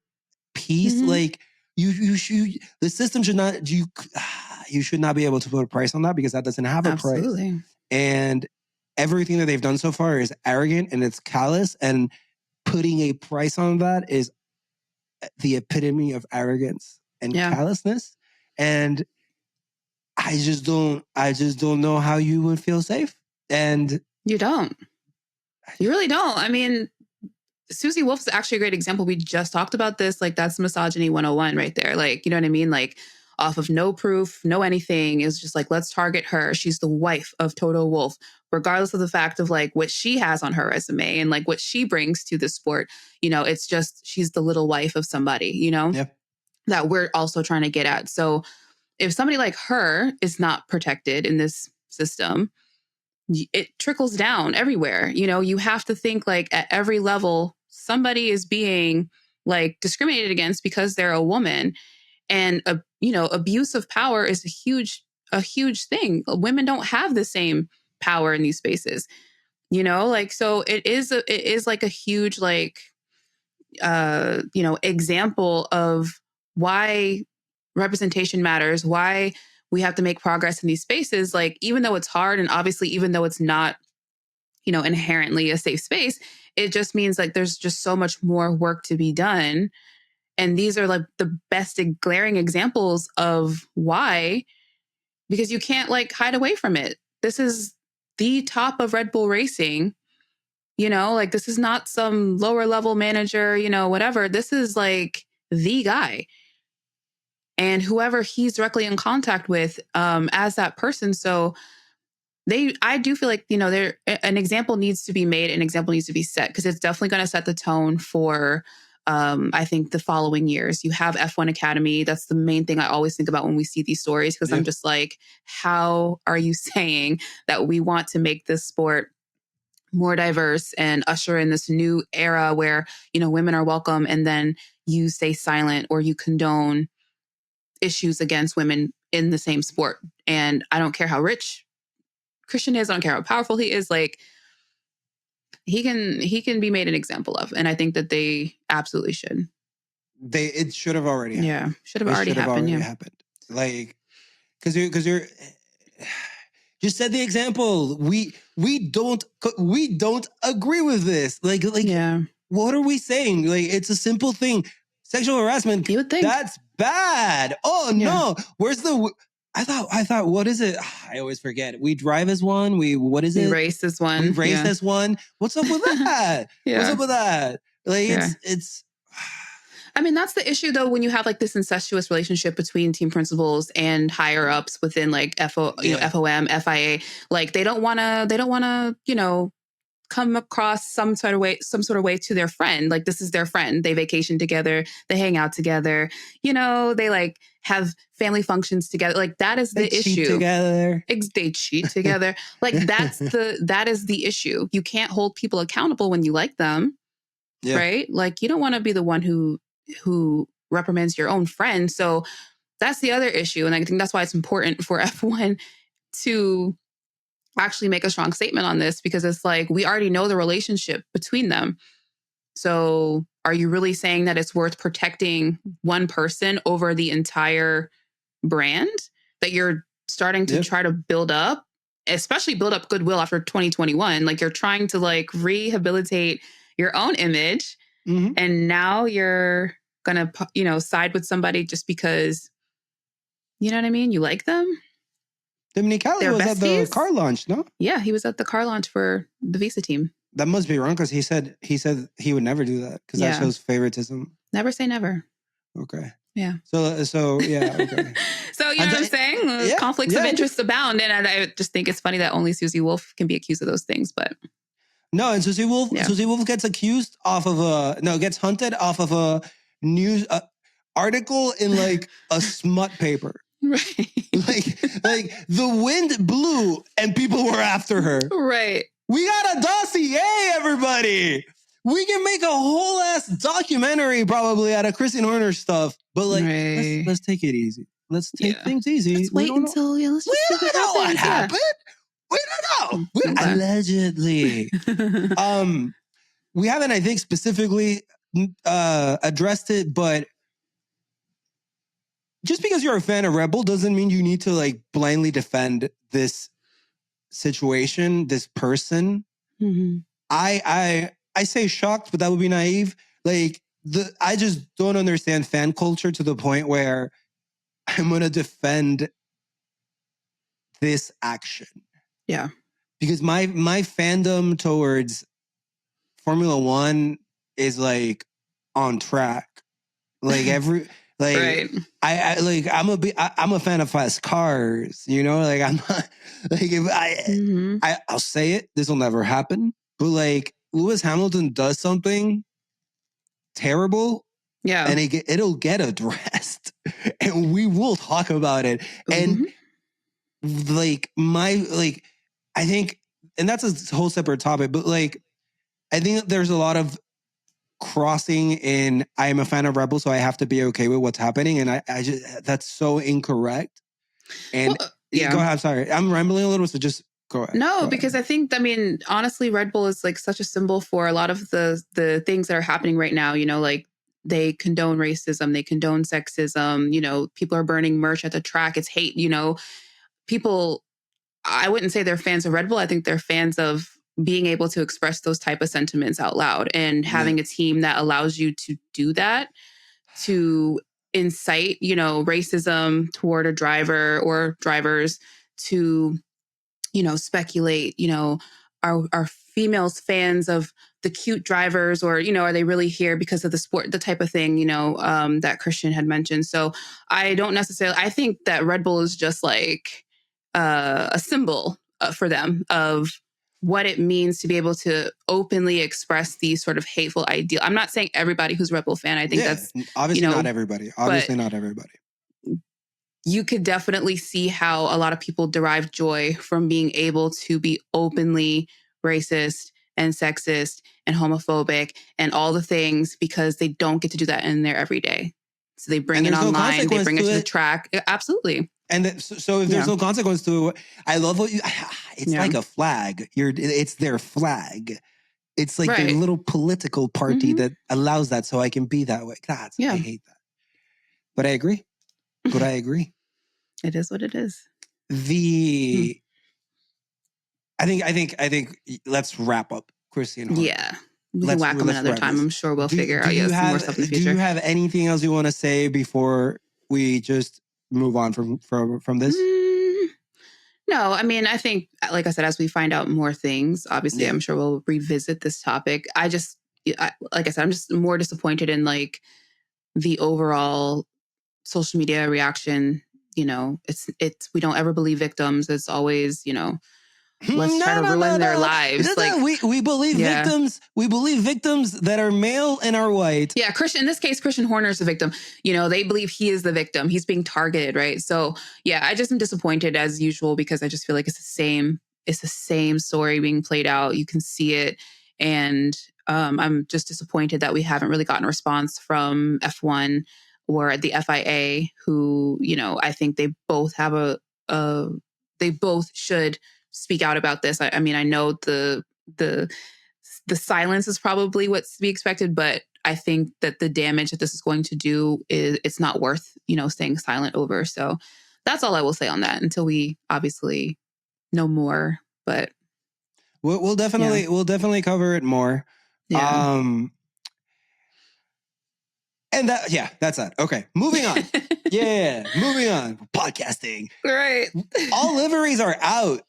peace. Like, you should, the system should not, you should not be able to put a price on that, because that doesn't have a price. And everything that they've done so far is arrogant and it's callous, and putting a price on that is the epitome of arrogance and callousness. And I just don't know how you would feel safe. And you really don't. I mean, Susie Wolf is actually a great example. We just talked about this. Like, that's misogyny 101 right there. Like, you know what I mean? Like, off of no proof, no anything. It was just like, let's target her. She's the wife of Toto Wolff, regardless of the fact of like what she has on her resume and like what she brings to the sport. It's just, she's the little wife of somebody, that we're also trying to get at. So if somebody like her is not protected in this system, it trickles down everywhere. You have to think like at every level, somebody is being like discriminated against because they're a woman. And, abuse of power is a huge thing. Women don't have the same power in these spaces, so it is like a huge, like, example of why representation matters, why we have to make progress in these spaces. Like, even though it's hard and obviously, even though it's not, inherently a safe space, it just means like there's just so much more work to be done. And these are like the best glaring examples of why, because you can't like hide away from it. This is the top of Red Bull Racing, like this is not some lower level manager, whatever. This is like the guy. And whoever he's directly in contact with as that person. So I do feel like, an example needs to be made, an example needs to be set, because it's definitely going to set the tone for, I think, the following years. You have F1 Academy. That's the main thing I always think about when we see these stories, because I'm just like, how are you saying that we want to make this sport more diverse and usher in this new era where, women are welcome, and then you stay silent or you condone issues against women in the same sport? And I don't care how rich Christian is, I don't care how powerful he is, like he can be made an example of. And I think that they absolutely should. It should have already happened. Yeah, should have already happened. Like, because you're just set the example. We don't agree with this. Like yeah. What are we saying? Like, it's a simple thing. Sexual harassment. You would think that's bad. Oh no, where's the? I thought. What is it? I always forget. We drive as one. What is it? We race as one. We race as one. What's up with that? What's up with that? Like, it's. I mean, that's the issue, though, when you have like this incestuous relationship between team principals and higher ups within like FOM, FIA. Like, they don't want to, come across some sort of way to their friend. Like, this is their friend. They vacation together. They hang out together. They like have family functions together. Like, that is the issue. Cheat together. They cheat together. Like, that is the issue. You can't hold people accountable when you like them. Yeah. Right? Like, you don't want to be the one who reprimands your own friend. So that's the other issue. And I think that's why it's important for F1 to actually make a strong statement on this, because it's like, we already know the relationship between them. So are you really saying that it's worth protecting one person over the entire brand that you're starting to try to build up, especially build up goodwill after 2021? Like, you're trying to like rehabilitate your own image. Mm-hmm. And now you're going to, side with somebody just because, you know what I mean? You like them. Dominicali was at the car launch, no? Yeah, he was at the car launch for the Visa team. That must be wrong, because he said he would never do that, because that shows favoritism. Never say never. Okay. Yeah. So yeah. Okay. So you know what I'm saying? Conflicts of interest abound, and I just think it's funny that only Susie Wolff can be accused of those things, but. No, and Susie Wolff gets accused gets hunted off of a news article in like a smut paper. Right. like the wind blew and people were after her. Right. We got a dossier, everybody. We can make a whole ass documentary probably out of Christian Horner stuff. But like, let's take it easy. Let's take things easy. Let's wait until let's just see what happened. We don't know. Allegedly. We haven't, I think, specifically addressed it, but just because you're a fan of Red Bull doesn't mean you need to like blindly defend this situation, this person. Mm-hmm. I say shocked, but that would be naive. Like, I just don't understand fan culture to the point where I'm going to defend this action. Yeah. Because my fandom towards Formula One is like on track. Like Like, right. I'm a fan of fast cars, you know, like I'm not, like if I'll say it, this will never happen. But like Lewis Hamilton does something terrible. Yeah. And it'll get addressed and we will talk about it. And I think, and that's a whole separate topic, but like, I think there's a lot of crossing in, I am a fan of Rebel, so I have to be okay with what's happening. And I just, that's so incorrect. And go ahead, I'm sorry. I'm rambling a little, so just go ahead. No, because I think, I mean, honestly, Red Bull is like such a symbol for a lot of the things that are happening right now, you know, like they condone racism, they condone sexism, you know, people are burning merch at the track. It's hate, you know, people, I wouldn't say they're fans of Red Bull. I think they're fans of being able to express those type of sentiments out loud and having a team that allows you to do that, to incite, you know, racism toward a driver or drivers, to, you know, speculate, you know, are females fans of the cute drivers, or, you know, are they really here because of the sport, the type of thing, you know, that Christian had mentioned. So I don't necessarily, I think that Red Bull is just like a symbol for them of what it means to be able to openly express these sort of hateful ideals. I'm not saying everybody who's a Red Bull fan. I think that's obviously, you know, not everybody. Obviously not everybody. You could definitely see how a lot of people derive joy from being able to be openly racist and sexist and homophobic and all the things, because they don't get to do that in their everyday. So they bring it online, they bring it to the track. Absolutely. And so if there's no consequence to it, I love what you, it's like a flag. It's their flag. It's like their little political party that allows that, so I can be that way. I hate that. But I agree. It is what it is. I think let's wrap up Christian. Yeah. We can whack them another time. I'm sure we'll figure out some more stuff in the future. Do you have anything else you want to say before we just move on from this? No, I mean, I think, like I said, as we find out more things, obviously, I'm sure we'll revisit this topic. Like I said, I'm just more disappointed in like the overall social media reaction. You know, it's we don't ever believe victims. It's always, you know, let's try to ruin their lives. We believe victims. We believe victims that are male and are white. Yeah, in this case, Christian Horner is the victim. You know, they believe he is the victim. He's being targeted, right? So yeah, I just am disappointed as usual, because I just feel like it's the same story being played out. You can see it, and I'm just disappointed that we haven't really gotten a response from F1 or the FIA, who, you know, I think they both have they both should speak out about this. I mean, I know the silence is probably what's to be expected, but I think that the damage that this is going to do it's not worth, you know, staying silent over. So that's all I will say on that until we obviously know more. But we'll definitely cover it more. Yeah. And that's that. Okay, moving on. Moving on. Podcasting. Right. All liveries are out.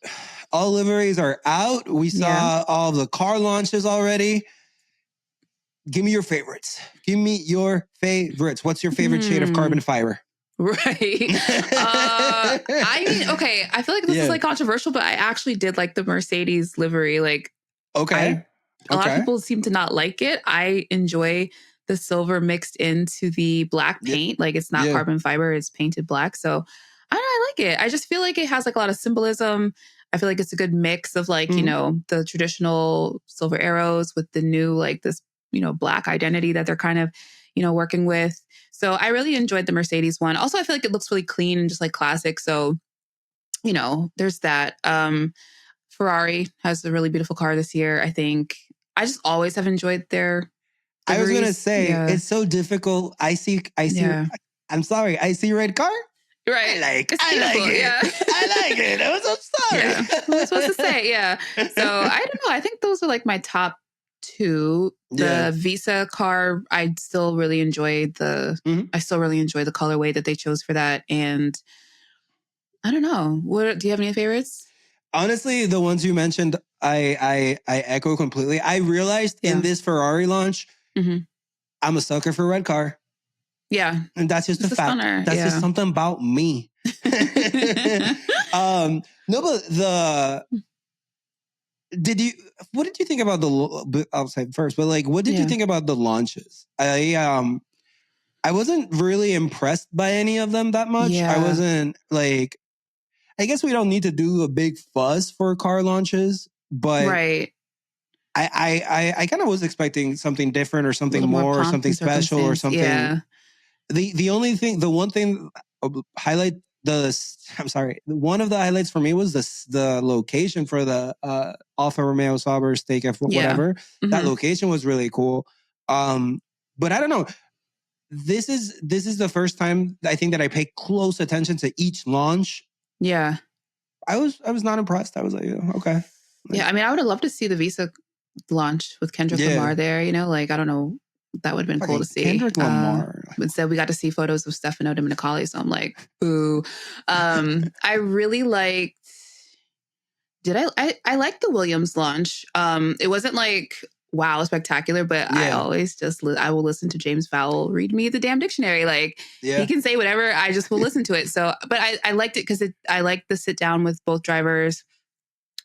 We saw all of the car launches already. Give me your favorites. What's your favorite shade of carbon fiber? Right. I mean, okay. I feel like this is like controversial, but I actually did like the Mercedes livery. Like, a lot of people seem to not like it. I enjoy the silver mixed into the black paint. Like, it's not carbon fiber, it's painted black. So I like it. I just feel like it has like a lot of symbolism. I feel like it's a good mix of like, you know, the traditional silver arrows with the new, like this, you know, black identity that they're kind of, you know, working with. So I really enjoyed the Mercedes one. Also, I feel like it looks really clean and just like classic. So, you know, there's that. Ferrari has a really beautiful car this year. I think I just always have enjoyed their liveries. I was going to say, it's so difficult. I see, I'm sorry, I see red car. Right. I like it. Yeah. I like it. I'm sorry. Yeah. What was I supposed to say? Yeah. So I don't know. I think those are like my top two. The Visa car, I still really enjoy the colorway that they chose for that. And I don't know. Do you have any favorites? Honestly, the ones you mentioned, I echo completely. I realized in this Ferrari launch, I'm a sucker for red car. Yeah. And that's just a fact. Funner. That's just something about me. No, but what did you think about I'll say first, but like, what did you think about the launches? I wasn't really impressed by any of them that much. I wasn't like, I guess we don't need to do a big fuss for car launches, but I kind of was expecting something different or something more or something special or something. Yeah. The one thing one of the highlights for me was the location for the Alfa Romeo Sauber steak whatever. Mm-hmm. That location was really cool. But I don't know. This is the first time I think that I pay close attention to each launch. Yeah. I was not impressed. I was like, okay. Yeah, I mean, I would have loved to see the Visa launch with Kendrick Lamar there, like, I don't know. That would have been cool to see. Kendrick Lamar. Instead, we got to see photos of Stefano Domenicali, so I'm like, ooh. I really liked... I liked the Williams launch. It wasn't like, wow, spectacular, but I always I will listen to James Vowell read me the damn dictionary. Like, he can say whatever, I just will listen to it. So, but I liked it because I liked the sit down with both drivers.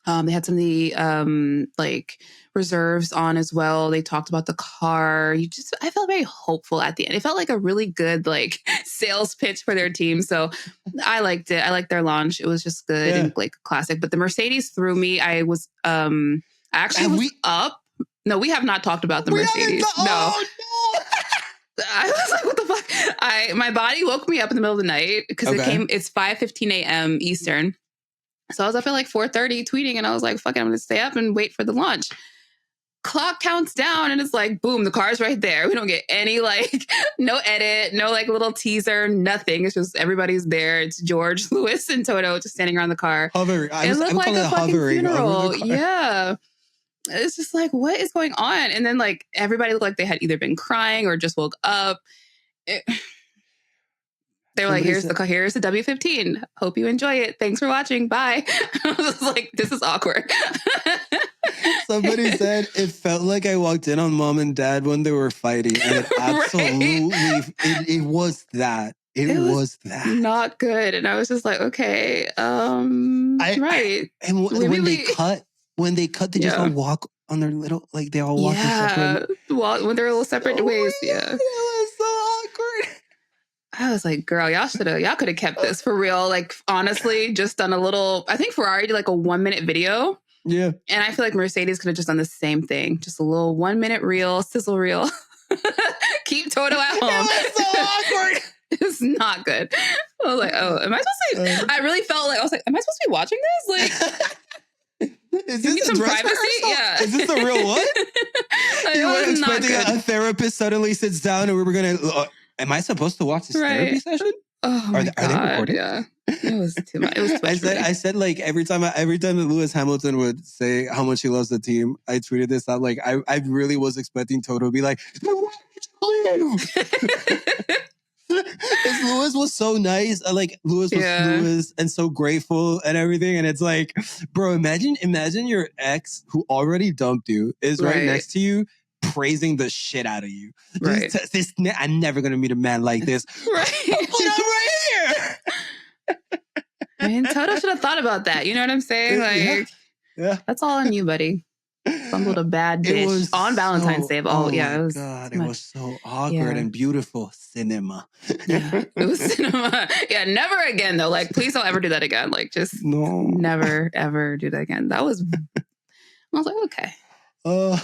They had some of the like reserves on as well. They talked about the car. I felt very hopeful at the end. It felt like a really good like sales pitch for their team. So I liked it. I liked their launch. It was just good and like classic. But the Mercedes threw me. I was up. No, we have not talked about the Mercedes. No. I was like, what the fuck? My body woke me up in the middle of the night because it's 5:15 a.m. Eastern. So I was up at like 4:30 tweeting and I was like, fuck it, I'm going to stay up and wait for the launch. Clock counts down and it's like, boom, the car's right there. We don't get any like, no edit, no like little teaser, nothing. It's just everybody's there. It's George, Lewis, and Toto just standing around the car. Hovering. It looked like a fucking funeral. Yeah. It's just like, what is going on? And then like everybody looked like they had either been crying or just woke up. They were like, here's the W15. Hope you enjoy it. Thanks for watching. Bye. I was like, this is awkward. Somebody said it felt like I walked in on mom and dad when they were fighting. And it absolutely, it was that. It was that. Not good. And I was just like, okay, right. And when they cut, they just all walk on their little, like they all walk in separate. When they're little separate ways. Yeah. It was so awkward. I was like, girl, y'all could have kept this for real. Like, honestly, just done a little, I think Ferrari did like a 1-minute video. Yeah. And I feel like Mercedes could have just done the same thing. Just a little 1-minute reel, sizzle reel. Keep Toto at home. It was so awkward. It's not good. I was like, oh, am I supposed to? I really felt like, I was like, am I supposed to be watching this? Like, is this some privacy? Yeah. Is this the real one? You were expecting a therapist suddenly sits down and we were going to... am I supposed to watch this therapy session? Oh my God. Are they recording? Yeah. It was too much. It was too much. I said like every time that Lewis Hamilton would say how much he loves the team, I tweeted this out. Like I really was expecting Toto to be like, Lewis was so nice. Like Lewis was Lewis and so grateful and everything. And it's like, bro, imagine your ex who already dumped you is right next to you, praising the shit out of you. Right. I'm never going to meet a man like this. Right. But I'm right here. I mean, Toto should have thought about that. You know what I'm saying? Like, that's all on you, buddy. Fumbled a bad bitch on Valentine's Day. It was. God, it was so awkward and beautiful. Cinema. Yeah, it was cinema. Yeah, never again though. Like, please don't ever do that again. Like, just never ever do that again. That was. I was like, okay. Okay.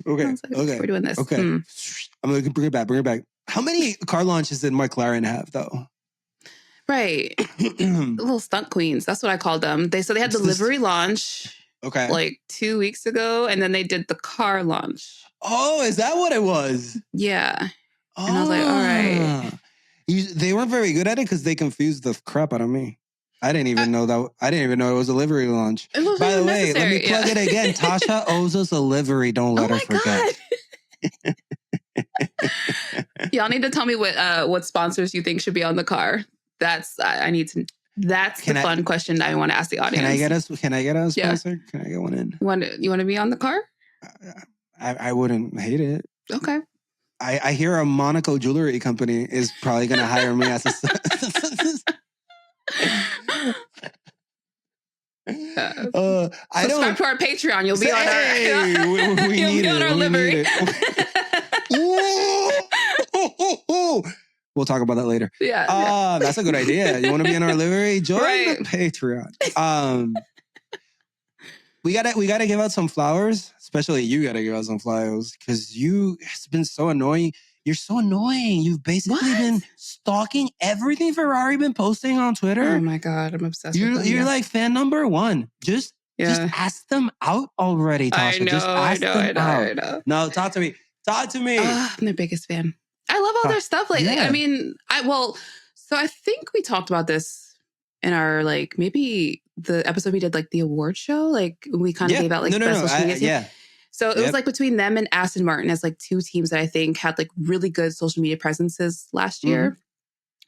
We're doing this. Okay. I'm gonna bring it back. How many car launches did McLaren have though? Right. Little stunt queens. That's what I called them. They had the livery launch. Okay. Like 2 weeks ago. And then they did the car launch. Oh, is that what it was? Yeah. Oh. And I was like, all right. They weren't very good at it because they confused the crap out of me. I didn't even know that. I didn't even know it was a livery launch. By the way, let me plug it again. Tasha owes us a livery. Don't let her forget. Y'all need to tell me what sponsors you think should be on the car. That's the fun question I want to ask the audience. Can I get a sponsor? Yeah. Can I get one in? You want to be on the car? I wouldn't hate it. Okay. I hear a Monaco jewelry company is probably going to hire me as a... Subscribe to our Patreon. You'll be on our... we need it. We need it. We'll talk about that later. Yeah. That's a good idea. You want to be in our livery? Join the Patreon. We gotta give out some flowers. Especially you gotta give out some flowers because it's been so annoying. You're so annoying. You've basically been stalking everything Ferrari been posting on Twitter. Oh my God, I'm obsessed with them. You're like fan number one. Just ask them out already, Tasha. I know. No, talk to me. I'm their biggest fan. I love all their stuff lately. Yeah. I mean, so I think we talked about this in our, like, maybe the episode we did, like, the award show. Like, we kind of gave out, like, social media. Yeah. So it was, like, between them and Aston Martin as, like, two teams that I think had, like, really good social media presences last year.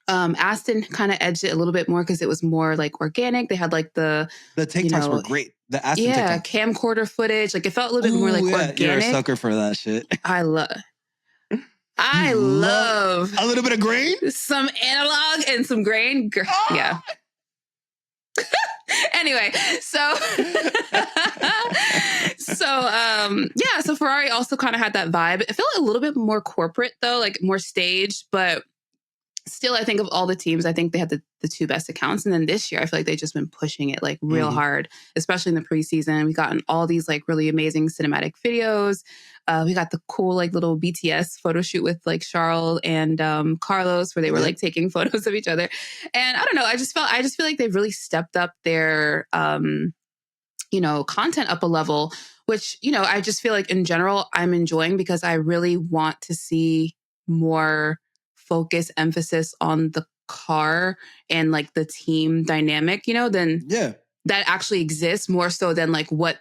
Aston kind of edged it a little bit more because it was more, like, organic. They had, like, the TikToks were great. The Aston TikTok. Camcorder footage. Like, it felt a little bit more, like, organic. You're a sucker for that shit. I love a little bit of grain, some analog and some grain. Yeah. Anyway, so Ferrari also kind of had that vibe. It felt a little bit more corporate though, like more staged, but still, I think of all the teams, I think they had the two best accounts. And then this year, I feel like they've just been pushing it like real hard, especially in the preseason. We've gotten all these like really amazing cinematic videos. We got the cool like little BTS photo shoot with like Charles and Carlos, where they were like taking photos of each other. And I don't know, I just feel like they've really stepped up their content up a level, which, I just feel like in general I'm enjoying because I really want to see more focus, emphasis on the car and like the team dynamic, than that actually exists more so than like what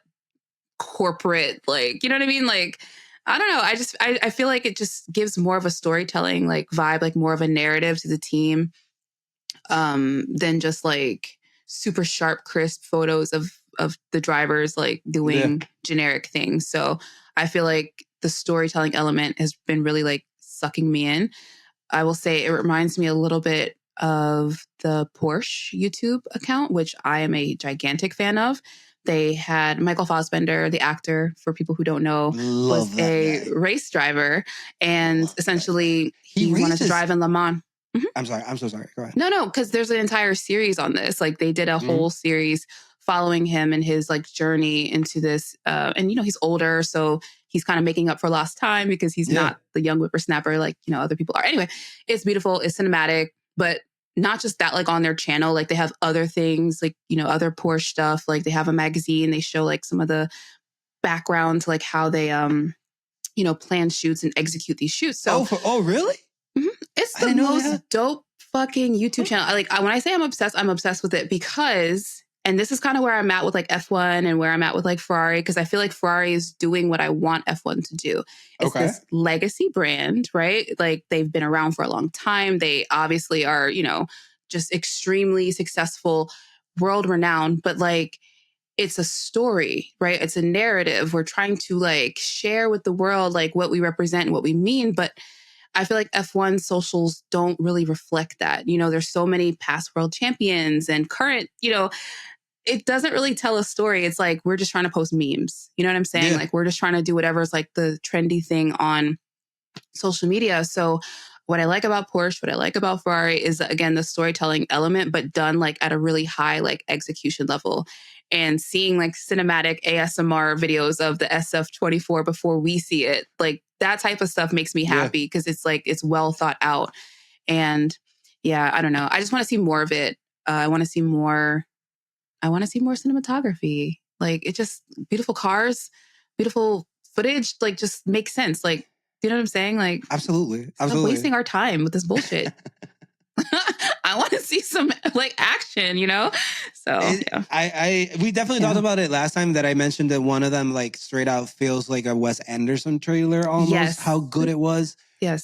corporate, like, you know what I mean? Like, I don't know. I feel like it just gives more of a storytelling like vibe, like more of a narrative to the team, than just like super sharp, crisp photos of the drivers like doing generic things. So I feel like the storytelling element has been really like sucking me in. I will say it reminds me a little bit of the Porsche YouTube account, which I am a gigantic fan of. They had Michael Fassbender, the actor, for people who don't know, was a race driver. And essentially, he wanted to drive in Le Mans. Mm-hmm. I'm sorry. I'm so sorry. Go ahead. No, because there's an entire series on this. Like they did a whole series following him and his like journey into this. And, he's older, so he's kind of making up for lost time because he's not the young whippersnapper like, other people are. Anyway, it's beautiful. It's cinematic, but not just that, like on their channel, like they have other things, like, other Porsche stuff. Like they have a magazine. They show like some of the background to like how they, plan shoots and execute these shoots. So, really? Mm-hmm. It's the most dope fucking YouTube channel. Like when I say I'm obsessed with it because, and this is kind of where I'm at with like F1 and where I'm at with like Ferrari, because I feel like Ferrari is doing what I want F1 to do. It's this legacy brand, right? Like they've been around for a long time. They obviously are, just extremely successful, world renowned, but like it's a story, right? It's a narrative. We're trying to like share with the world like what we represent and what we mean, but I feel like F1 socials don't really reflect that. There's so many past world champions and current, it doesn't really tell a story. It's like, we're just trying to post memes. You know what I'm saying? Like, we're just trying to do whatever is like the trendy thing on social media. So what I like about Porsche, what I like about Ferrari is, again, the storytelling element, but done like at a really high, like execution level. And seeing like cinematic ASMR videos of the SF24 before we see it, like that type of stuff makes me happy because it's like, it's well thought out. And I don't know. I just want to see more of it. I want to see more cinematography. Like it just, beautiful cars, beautiful footage, like just makes sense. Like, you know what I'm saying? Like, absolutely. Stop wasting our time with this bullshit. I want to see some like action, So we definitely talked about it last time that I mentioned that one of them like straight out feels like a Wes Anderson trailer almost. Yes. How good it was. Yes.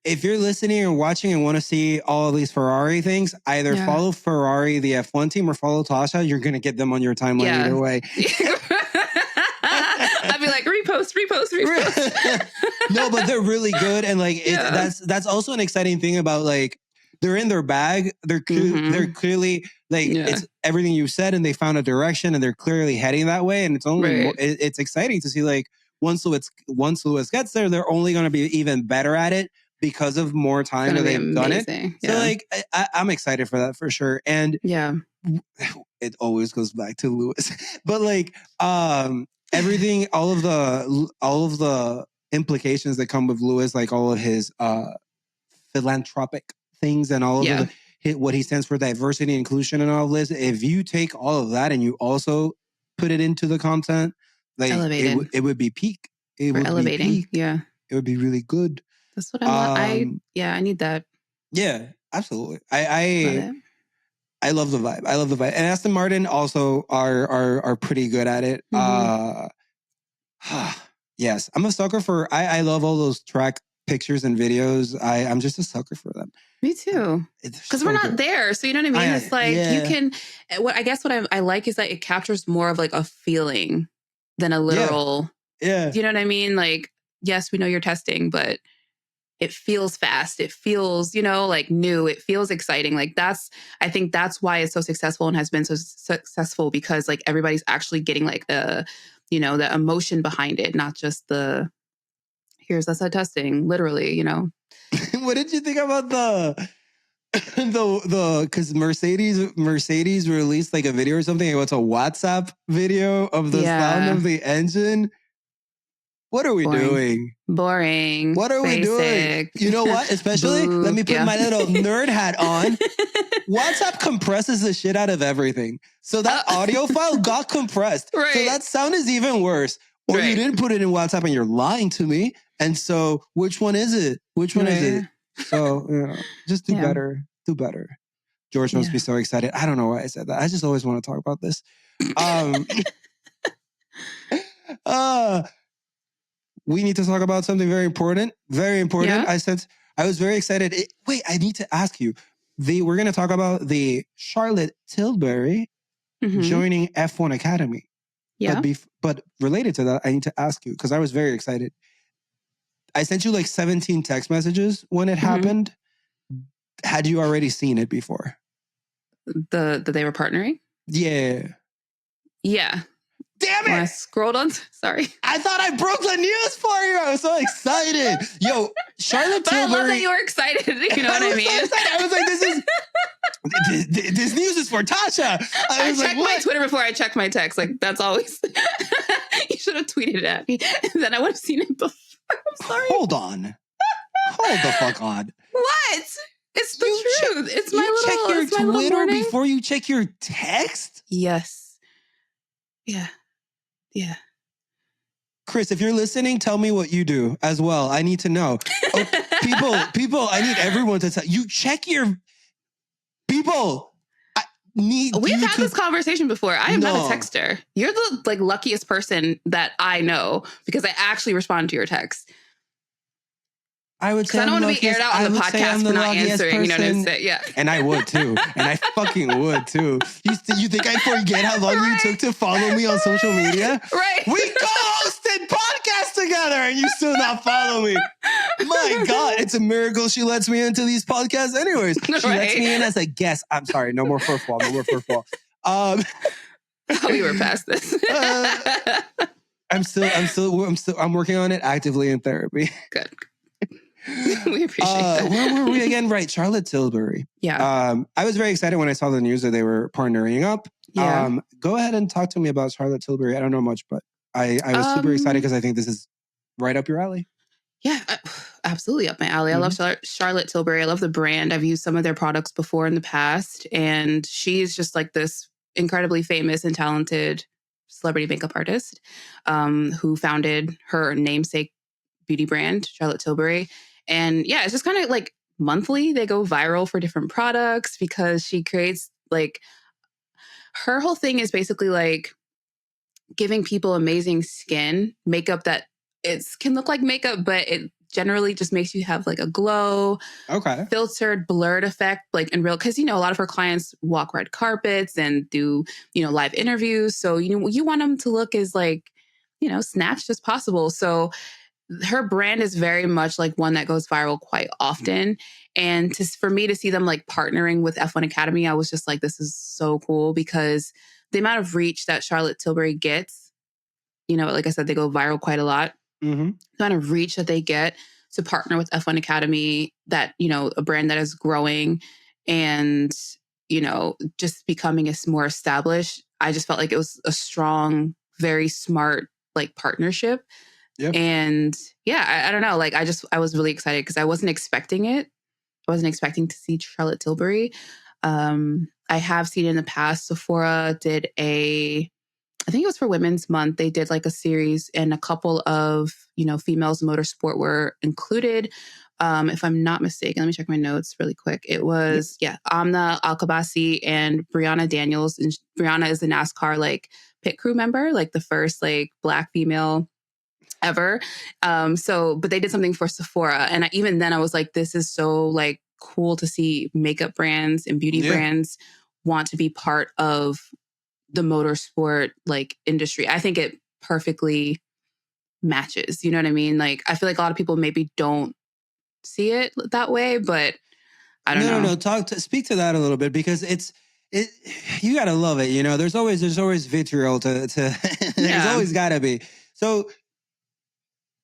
If you're listening or watching and want to see all of these Ferrari things, either follow Ferrari, the F1 team, or follow Tasha. You're going to get them on your timeline either way. I'd be like, repost. Post repost. No, but they're really good. And like, that's also an exciting thing about like, they're in their bag. They're clearly like, it's everything you said, and they found a direction, and they're clearly heading that way. And it's only it's exciting to see like once Lewis gets there, they're only going to be even better at it because of more time that they've done it. So like, I'm excited for that for sure. And it always goes back to Lewis, but like, everything, all of the implications that come with Lewis, like all of his philanthropic things and all of what he stands for, diversity, inclusion, and all of this. If you take all of that and you also put it into the content, like it would be peak. It would elevating. Be peak. Yeah, it would be really good. That's what I want. I need that. Yeah, absolutely. I love the vibe. And Aston Martin also are pretty good at it. Yes, I'm a sucker for. I love all those track pictures and videos. I'm just a sucker for them. Me too. Because we're not there, so you know what I mean. It's like you can. What I like is that it captures more of like a feeling than a literal. Yeah. Do you know what I mean? Like, yes, we know you're testing, but it feels fast. It feels, like new. It feels exciting. Like I think that's why it's so successful and has been so successful, because like everybody's actually getting like the emotion behind it, not just the here's us at testing, literally, What did you think about because Mercedes released like a video or something? It was a WhatsApp video of the sound of the engine. What are we doing? Boring. What are we doing? You know what? Especially, let me put my little nerd hat on. WhatsApp compresses the shit out of everything. So that audio file got compressed. Right. So that sound is even worse. Or you didn't put it in WhatsApp and you're lying to me. And so which one is it? So, just do better. Do better. George must be so excited. I don't know why I said that. I just always want to talk about this. We need to talk about something very important. Very important. Yeah. I was very excited. Wait, I need to ask you. We're going to talk about the Charlotte Tilbury joining F1 Academy. Yeah. But related to that, I need to ask you, because I was very excited. I sent you like 17 text messages when it happened. Had you already seen it before? That they were partnering? Yeah. Yeah. Damn it! When I scrolled on. Sorry. I thought I broke the news for you. I was so excited. Yo, Charlotte Tilbury. I love that you were excited. You know what I mean? So I was like, this news is for Tasha. I checked my Twitter before I checked my text. Like, that's always. You should have tweeted it at me. And then I would have seen it before. I'm sorry. Hold on. Hold the fuck on. What? It's the truth. It's my little. You check your Twitter before you check your text? Yes. Yeah. Yeah. Chris, if you're listening, tell me what you do as well. I need to know. Oh, people, I need everyone to tell you. Check your people. We've had this conversation before. I am not a texter. You're the luckiest person that I know, because I actually respond to your text. I would say I don't want to be aired out on the podcast for not answering. You know what I'm saying? Yeah. And I would too. And I fucking would too. You think I forget how long you took to follow me on social media? Right. We co-hosted podcasts together and you still not follow me. My God, it's a miracle she lets me into these podcasts anyways. She lets me in as a guest. I'm sorry, no more football. We were past this. I'm working on it actively in therapy. Good. We appreciate that. Where were we again? Right, Charlotte Tilbury. Yeah. I was very excited when I saw the news that they were partnering up. Yeah. Go ahead and talk to me about Charlotte Tilbury. I don't know much, but I was super excited because I think this is right up your alley. Yeah, absolutely up my alley. I love Charlotte Tilbury. I love the brand. I've used some of their products before in the past, and she's just like this incredibly famous and talented celebrity makeup artist who founded her namesake beauty brand, Charlotte Tilbury. And yeah, it's just kind of like monthly they go viral for different products, because she creates her whole thing is basically like giving people amazing skin makeup that can look like makeup, but it generally just makes you have like a glow, filtered, blurred effect, like in real, because a lot of her clients walk red carpets and do live interviews, so you want them to look as like snatched as possible. So her brand is very much like one that goes viral quite often. And for me to see them like partnering with F1 Academy, I was just like, this is so cool, because the amount of reach that Charlotte Tilbury gets, like I said, they go viral quite a lot. Mm-hmm. The amount of reach that they get to partner with F1 Academy, that, a brand that is growing and, just becoming more established. I just felt like it was a strong, very smart like partnership. Yep. And yeah, I don't know. Like, I was really excited because I wasn't expecting it. I wasn't expecting to see Charlotte Tilbury. I have seen in the past, Sephora did I think it was for Women's Month. They did like a series, and a couple of, females in motorsport were included. If I'm not mistaken, let me check my notes really quick. It was, Amna Alkabasi and Brianna Daniels. And Brianna is the NASCAR like pit crew member, like the first like Black female ever. But they did something for Sephora. And even then I was like, this is so like cool to see makeup brands and beauty brands want to be part of the motorsport like industry. I think it perfectly matches. You know what I mean? Like, I feel like a lot of people maybe don't see it that way, but I don't know. No. Speak to that a little bit, because you gotta love it. There's always vitriol to there's always gotta be. So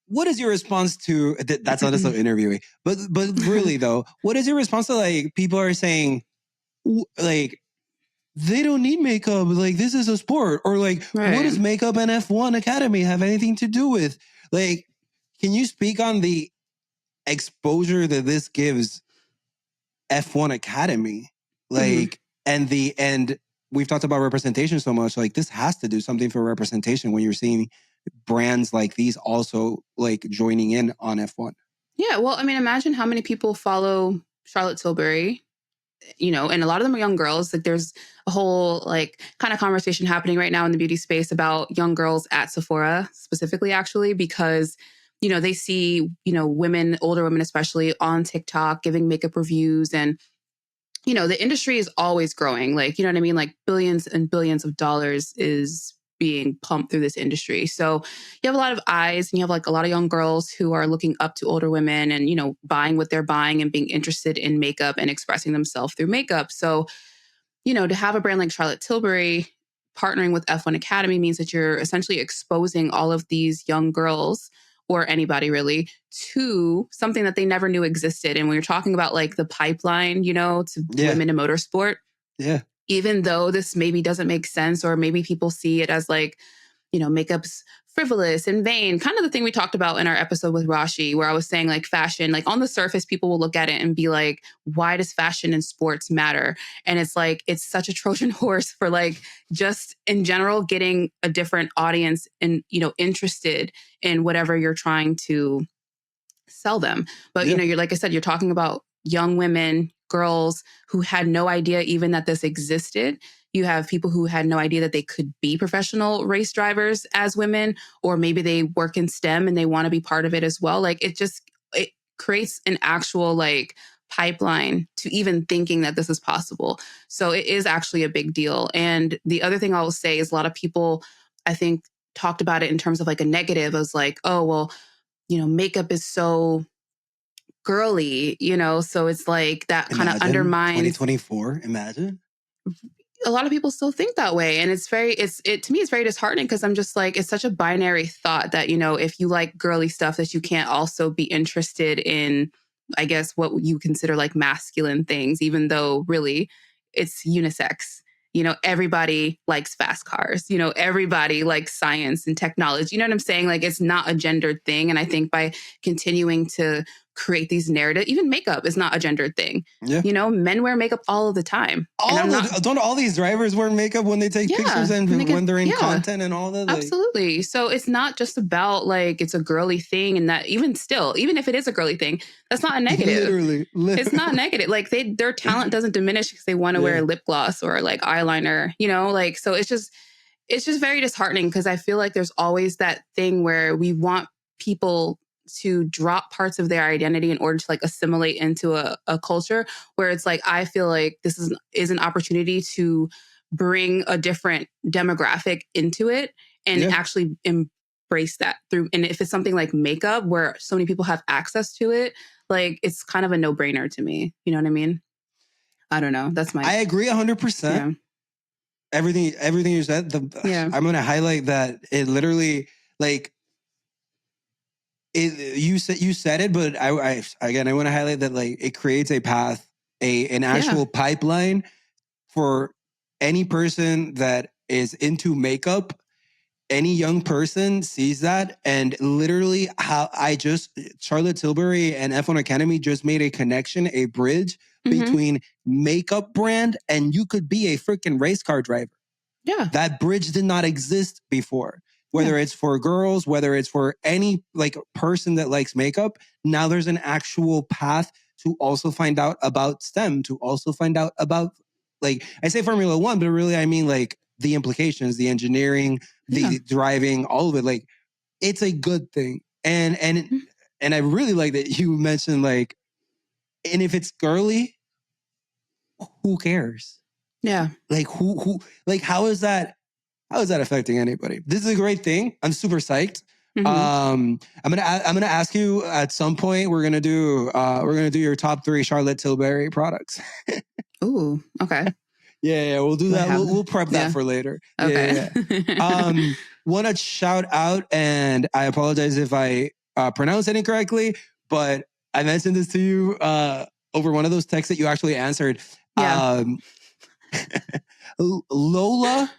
what is your response to that's also interviewing, but really though, what is your response to like people are saying like they don't need makeup, like this is a sport, or like what does makeup and F1 Academy have anything to do with? Like, can you speak on the exposure that this gives F1 Academy? Like, and we've talked about representation so much, like this has to do something for representation when you're seeing brands like these also like joining in on F1. Yeah, well, I mean, imagine how many people follow Charlotte Tilbury, and a lot of them are young girls. Like, there's a whole like kind of conversation happening right now in the beauty space about young girls at Sephora specifically, actually, because they see women, older women especially, on TikTok giving makeup reviews, and the industry is always growing. Like, you know what I mean? Like, billions and billions of dollars is being pumped through this industry. So you have a lot of eyes, and you have like a lot of young girls who are looking up to older women and, buying what they're buying and being interested in makeup and expressing themselves through makeup. So, to have a brand like Charlotte Tilbury partnering with F1 Academy means that you're essentially exposing all of these young girls, or anybody really, to something that they never knew existed. And when you're talking about like the pipeline, to women in motorsport, even though this maybe doesn't make sense, or maybe people see it as like, makeup's frivolous and vain, kind of the thing we talked about in our episode with Rashi, where I was saying like fashion, like on the surface, people will look at it and be like, why does fashion and sports matter? And it's like, it's such a Trojan horse for like, just in general, getting a different audience and, interested in whatever you're trying to sell them. But, you're, like I said, you're talking about young women, girls who had no idea even that this existed. You have people who had no idea that they could be professional race drivers as women, or maybe they work in STEM and they want to be part of it as well. Like, it creates an actual like pipeline to even thinking that this is possible. So it is actually a big deal. And the other thing I will say is a lot of people, I think, talked about it in terms of like a negative. I was like, oh, well, makeup is so girly, so it's like that kind of undermines 2024. Imagine. A lot of people still think that way. And to me, it's very disheartening, because I'm just like, it's such a binary thought that, if you like girly stuff, that you can't also be interested in, I guess, what you consider like masculine things, even though really it's unisex. Everybody likes fast cars, everybody likes science and technology. You know what I'm saying? Like, it's not a gendered thing. And I think by continuing to create these narratives, even makeup is not a gendered thing. Yeah. Men wear makeup all of the time. Don't all these drivers wear makeup when they take pictures and when they're in content and all that? Absolutely. So it's not just about like, it's a girly thing, and that even if it is a girly thing, that's not a negative. Literally. It's not negative. Like, their talent doesn't diminish because they want to wear lip gloss or like eyeliner, like, so it's just very disheartening, because I feel like there's always that thing where we want people to drop parts of their identity in order to like assimilate into a culture, where it's like, I feel like this is an opportunity to bring a different demographic into it and actually embrace that through. And if it's something like makeup where so many people have access to it, like it's kind of a no-brainer to me. You know what I mean? I don't know. That's I agree 100%. Yeah. Everything you said. I'm going to highlight that it literally like it. You said it, but I want to highlight that like it creates a path, an actual pipeline for any person that is into makeup. Any young person sees that, and literally Charlotte Tilbury and F1 Academy just made a connection, a bridge between makeup brand and you could be a freaking race car driver. Yeah. That bridge did not exist before. Whether it's for girls, whether it's for any like person that likes makeup, now there's an actual path to also find out about STEM, to also find out about, like, I say Formula One, but really I mean like the implications, the engineering, the driving, all of it. Like, it's a good thing. And I really like that you mentioned like, and if it's girly, who cares? Yeah. Like who like how is that affecting anybody? This is a great thing. I'm super psyched. I'm gonna ask you at some point. We're gonna do your top 3 Charlotte Tilbury products. Ooh, okay. Yeah, we'll do that. We'll prep that for later. Okay. Yeah. Want to shout out, and I apologize if I pronounce it incorrectly, but I mentioned this to you over one of those texts that you actually answered. Yeah. Lola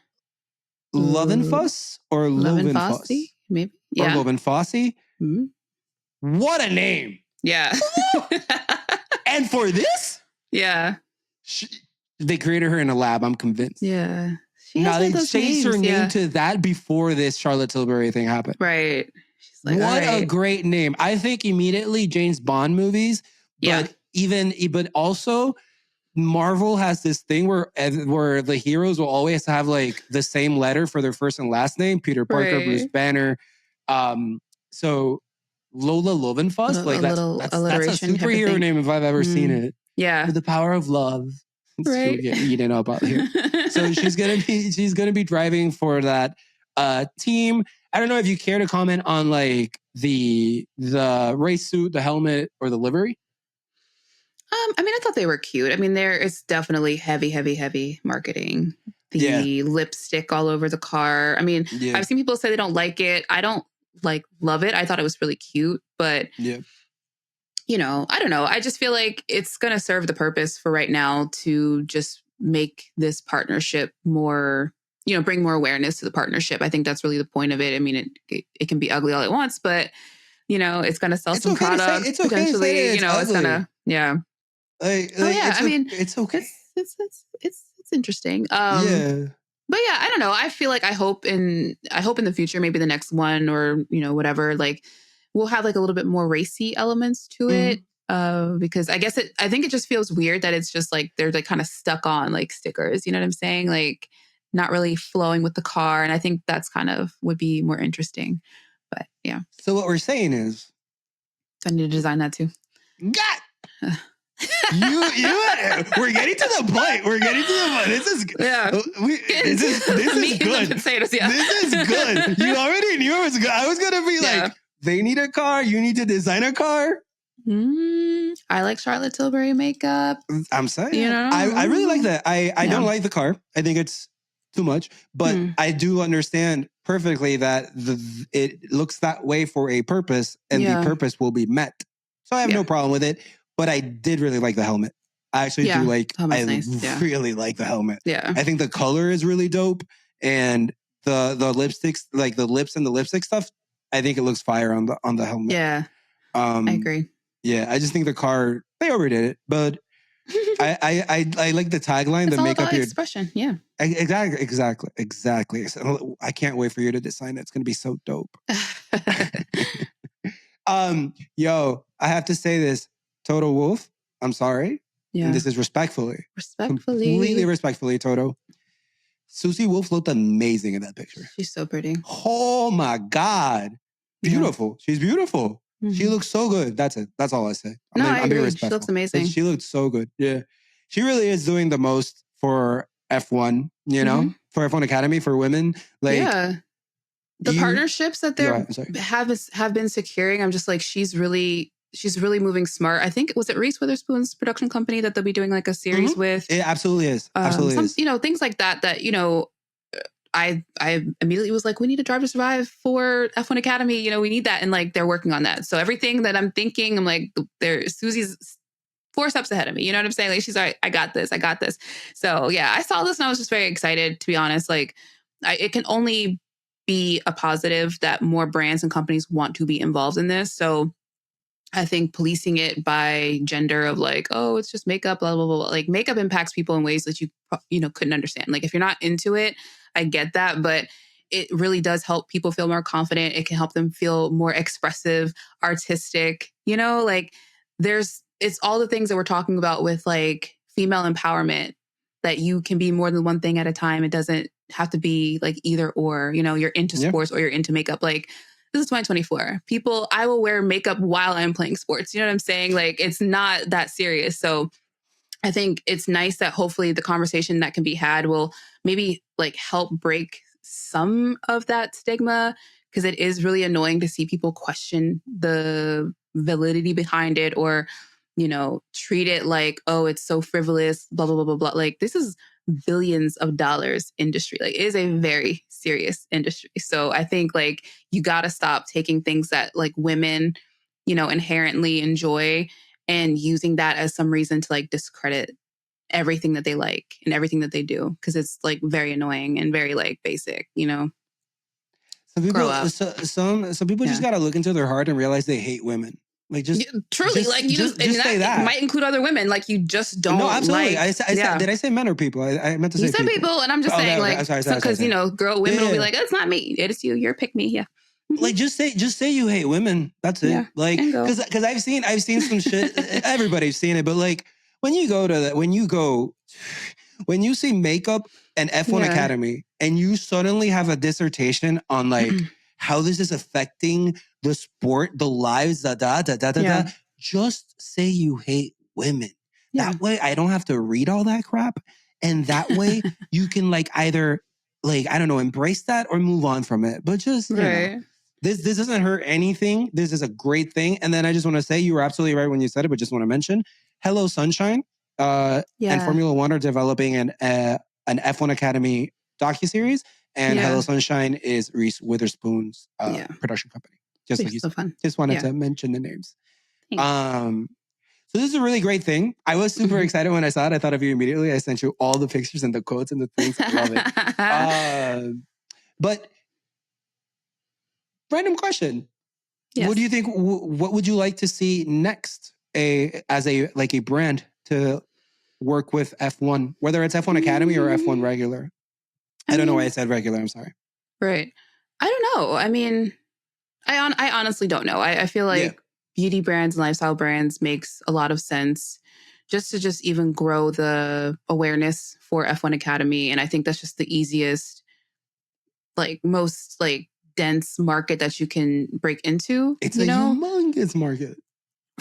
Lovenfuss or Lovenfuss? Maybe. Or Lovenfossi? Mm-hmm. What a name. Yeah. And for this? Yeah. They created her in a lab, I'm convinced. Yeah. Now, they changed her name to that before this Charlotte Tilbury thing happened. Right. She's like, what a great name. I think immediately James Bond movies, but but also Marvel has this thing where the heroes will always have like the same letter for their first and last name. Peter Parker, Bruce Banner. So Lola Lovenfuss, like that's a superhero name if I've ever seen it. Yeah. With the power of love. Right. Get eaten up out here. So she's gonna be driving for that team. I don't know if you care to comment on like the race suit, the helmet, or the livery. I mean, I thought they were cute. I mean, it's definitely heavy marketing. The lipstick all over the car. I mean, I've seen people say they don't like it. I don't love it. I thought it was really cute, but you know, I don't know. I just feel like it's going to serve the purpose for right now to just make this partnership more, you know, bring more awareness to the partnership. I think that's really the point of it. I mean, it can be ugly all at once, but you know, it's going to sell some products. It's okay to say you know, ugly. It's going to, I mean, it's okay. It's interesting. But yeah, I don't know. I feel like I hope in the future, maybe the next one or, you know, whatever, like we'll have like a little bit more racy elements to it. Because I guess I think it just feels weird that it's just like, they're like kind of stuck on like stickers, you know what I'm saying? Like not really flowing with the car. And I think that's kind of would be more interesting, but yeah. So what we're saying is. I need to design that too. We're getting to the point. This is this is good. Potatoes, This is good. You already knew it was good. I was gonna be like, they need a car. You need to design a car. I like Charlotte Tilbury makeup. I'm saying, you know, I really like that. I don't like the car. I think it's too much, but I do understand perfectly that it looks that way for a purpose, and the purpose will be met. So I have no problem with it. But I did really like the helmet. I actually do like. I really like the helmet. Yeah, I think the color is really dope, and the lipsticks, like the lips and the lipstick stuff. I think it looks fire on the helmet. Yeah, I agree. Yeah, I just think the car, they overdid it, but I like the tagline. It's the all makeup about expression. Yeah, exactly. So I can't wait for you to design it. It's gonna be so dope. Yo, I have to say this. Toto Wolff, I'm sorry. Yeah. And this is respectfully. Completely respectfully, Toto. Susie Wolff looked amazing in that picture. She's so pretty. Oh my God. Beautiful. Yeah. She's beautiful. She looks so good. That's it. That's all I say. I agree. She looks amazing. She looked so good. Yeah. She really is doing the most for F1, you know, for F1 Academy, for women. Like, the partnerships that they have been securing, I'm just like, she's really moving smart. I think, was it Reese Witherspoon's production company that they'll be doing like a series with? It absolutely is. Absolutely is. You know, things like that, you know, I immediately was like, we need a Drive to Survive for F1 Academy. You know, we need that. And like, they're working on that. So everything that I'm thinking, I'm like, Susie's 4 steps ahead of me. You know what I'm saying? Like, she's like, I got this. So yeah, I saw this and I was just very excited, to be honest. Like, it can only be a positive that more brands and companies want to be involved in this. So I think policing it by gender of like, oh, it's just makeup, blah, blah, blah, blah. Like, makeup impacts people in ways that you know, couldn't understand. Like, if you're not into it, I get that, but it really does help people feel more confident. It can help them feel more expressive, artistic, you know, like it's all the things that we're talking about with like female empowerment, that you can be more than one thing at a time. It doesn't have to be like either or, you know, you're into sports or you're into makeup. Like, this is 2024. People, I will wear makeup while I'm playing sports. You know what I'm saying? Like, it's not that serious. So I think it's nice that hopefully the conversation that can be had will maybe like help break some of that stigma, because it is really annoying to see people question the validity behind it, or, you know, treat it like, oh, it's so frivolous, blah, blah, blah, blah, blah. Like, this is billions of dollars industry. Like, it is a very serious industry. So I think like you got to stop taking things that like women, you know, inherently enjoy and using that as some reason to like discredit everything that they like and everything that they do. Cause it's like very annoying and very like basic, you know. Some people just got to look into their heart and realize they hate women. Like, truly, like, you just say that. It might include other women. Like, you just don't. No, absolutely. Like, did I say men or people? I meant to say you said people, and I'm just saying, like, because you know, women will be like, it's not me, it's you. You're pick me, yeah. Like, just say you hate women. That's it. Yeah, like, because I've seen some shit. Everybody's seen it, but like, when you see makeup and F1 Academy, and you suddenly have a dissertation on like how this is affecting the sport, the lives, just say you hate women. Yeah. That way I don't have to read all that crap. And that way you can like either like, I don't know, embrace that or move on from it. But just, you know, this doesn't hurt anything. This is a great thing. And then I just want to say, you were absolutely right when you said it, but just want to mention Hello Sunshine and Formula One are developing an F1 Academy docuseries. And Hello Sunshine is Reese Witherspoon's production company. Just like you said. Fun. Just wanted to mention the names. So this is a really great thing. I was super excited when I saw it. I thought of you immediately. I sent you all the pictures and the quotes and the things. I love it. But random question. Yes. What do you think? What would you like to see next as a brand to work with F1, whether it's F1 Academy or F1 regular? I don't know why I said regular. I'm sorry. Right. I don't know. I mean, I honestly don't know. I feel like beauty brands and lifestyle brands makes a lot of sense just to even grow the awareness for F1 Academy. And I think that's just the easiest, like most like dense market that you can break into. It's a humongous market.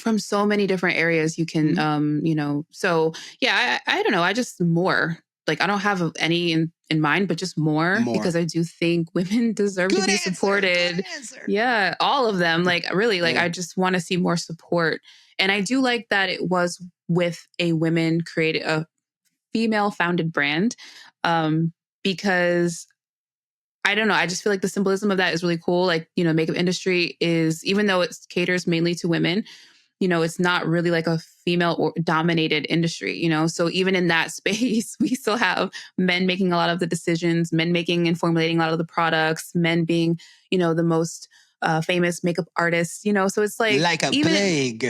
From so many different areas you can, you know, so yeah, I don't know. I just more like, I don't have any in mind, but just more because I do think women deserve to be supported. Yeah. All of them. Like really, like I just want to see more support. And I do like that it was with a female founded brand. Because I don't know. I just feel like the symbolism of that is really cool. Like, you know, makeup industry is, even though it caters mainly to women, you know, it's not really like a female dominated industry, you know? So even in that space, we still have men making a lot of the decisions, men making and formulating a lot of the products, men being, you know, the most famous makeup artists, you know? So it's like a plague.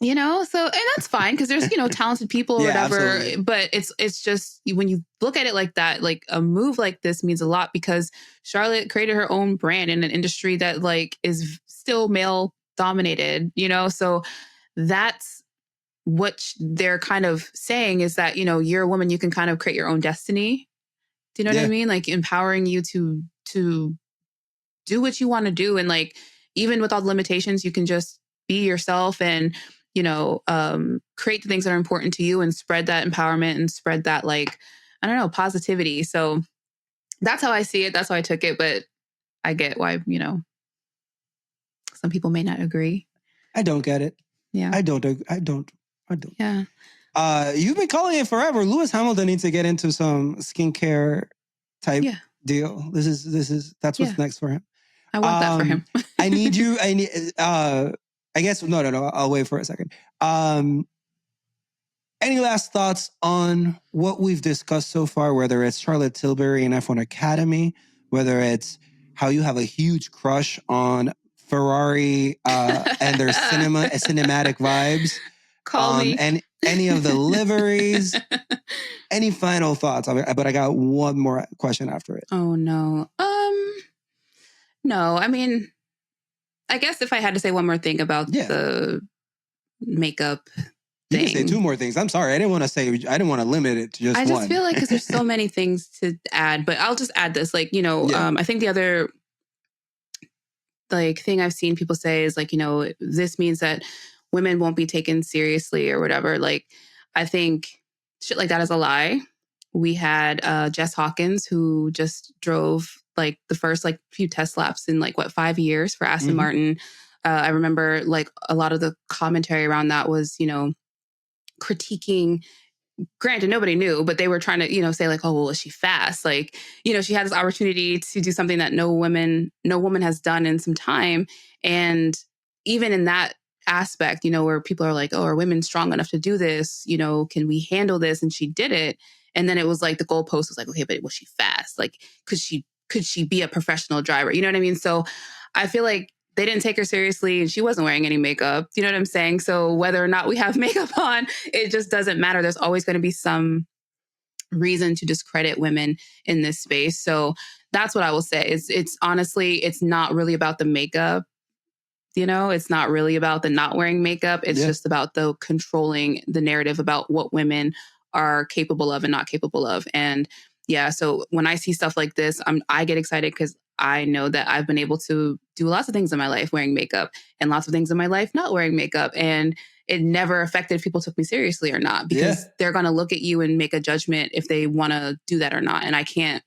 You know, so, and that's fine because there's, you know, talented people or whatever, absolutely. But it's just, when you look at it like that, like a move like this means a lot because Charlotte created her own brand in an industry that like is still male dominated, you know? So that's what they're kind of saying is that, you know, you're a woman, you can kind of create your own destiny. Do you know what I mean? Like empowering you to do what you want to do. And like, even with all the limitations, you can just be yourself and, you know, create the things that are important to you and spread that empowerment and spread that, like, I don't know, positivity. So that's how I see it. That's how I took it. But I get why, some people may not agree. I don't get it. Yeah. I don't. Yeah. You've been calling it forever. Lewis Hamilton needs to get into some skincare type deal. That's what's next for him. I want that for him. I guess, no. I'll wait for a second. Any last thoughts on what we've discussed so far, whether it's Charlotte Tilbury and F1 Academy, whether it's how you have a huge crush on Ferrari and their cinematic vibes? Call me. And any of the liveries? Any final thoughts? But I got one more question after it. Oh, no. No, I mean, I guess if I had to say one more thing about the makeup thing. You can say two more things. I'm sorry. I didn't want to limit it to just one. I just feel like because there's so many things to add, but I'll just add this. Like, I think the other thing I've seen people say is this means that women won't be taken seriously or whatever. Like, I think shit like that is a lie. We had Jess Hawkins, who just drove the first few test laps in 5 years for Aston Martin. I remember a lot of the commentary around that was, critiquing. Granted, nobody knew, but they were trying to, say oh, well, is she fast? She had this opportunity to do something that no woman has done in some time. And even in that aspect, where people are oh, are women strong enough to do this? Can we handle this? And she did it. And then it was the goalpost was okay, but was she fast? Could she be a professional driver? You know what I mean? So I feel like they didn't take her seriously and she wasn't wearing any makeup. You know what I'm saying? So whether or not we have makeup on, it just doesn't matter. There's always going to be some reason to discredit women in this space. So that's what I will say. It's honestly, it's not really about the makeup. It's not really about the not wearing makeup. It's just about the controlling the narrative about what women are capable of and not capable of. And so when I see stuff like this, I get excited because I know that I've been able to do lots of things in my life wearing makeup and lots of things in my life not wearing makeup. And it never affected if people took me seriously or not, because they're going to look at you and make a judgment if they want to do that or not. And I can't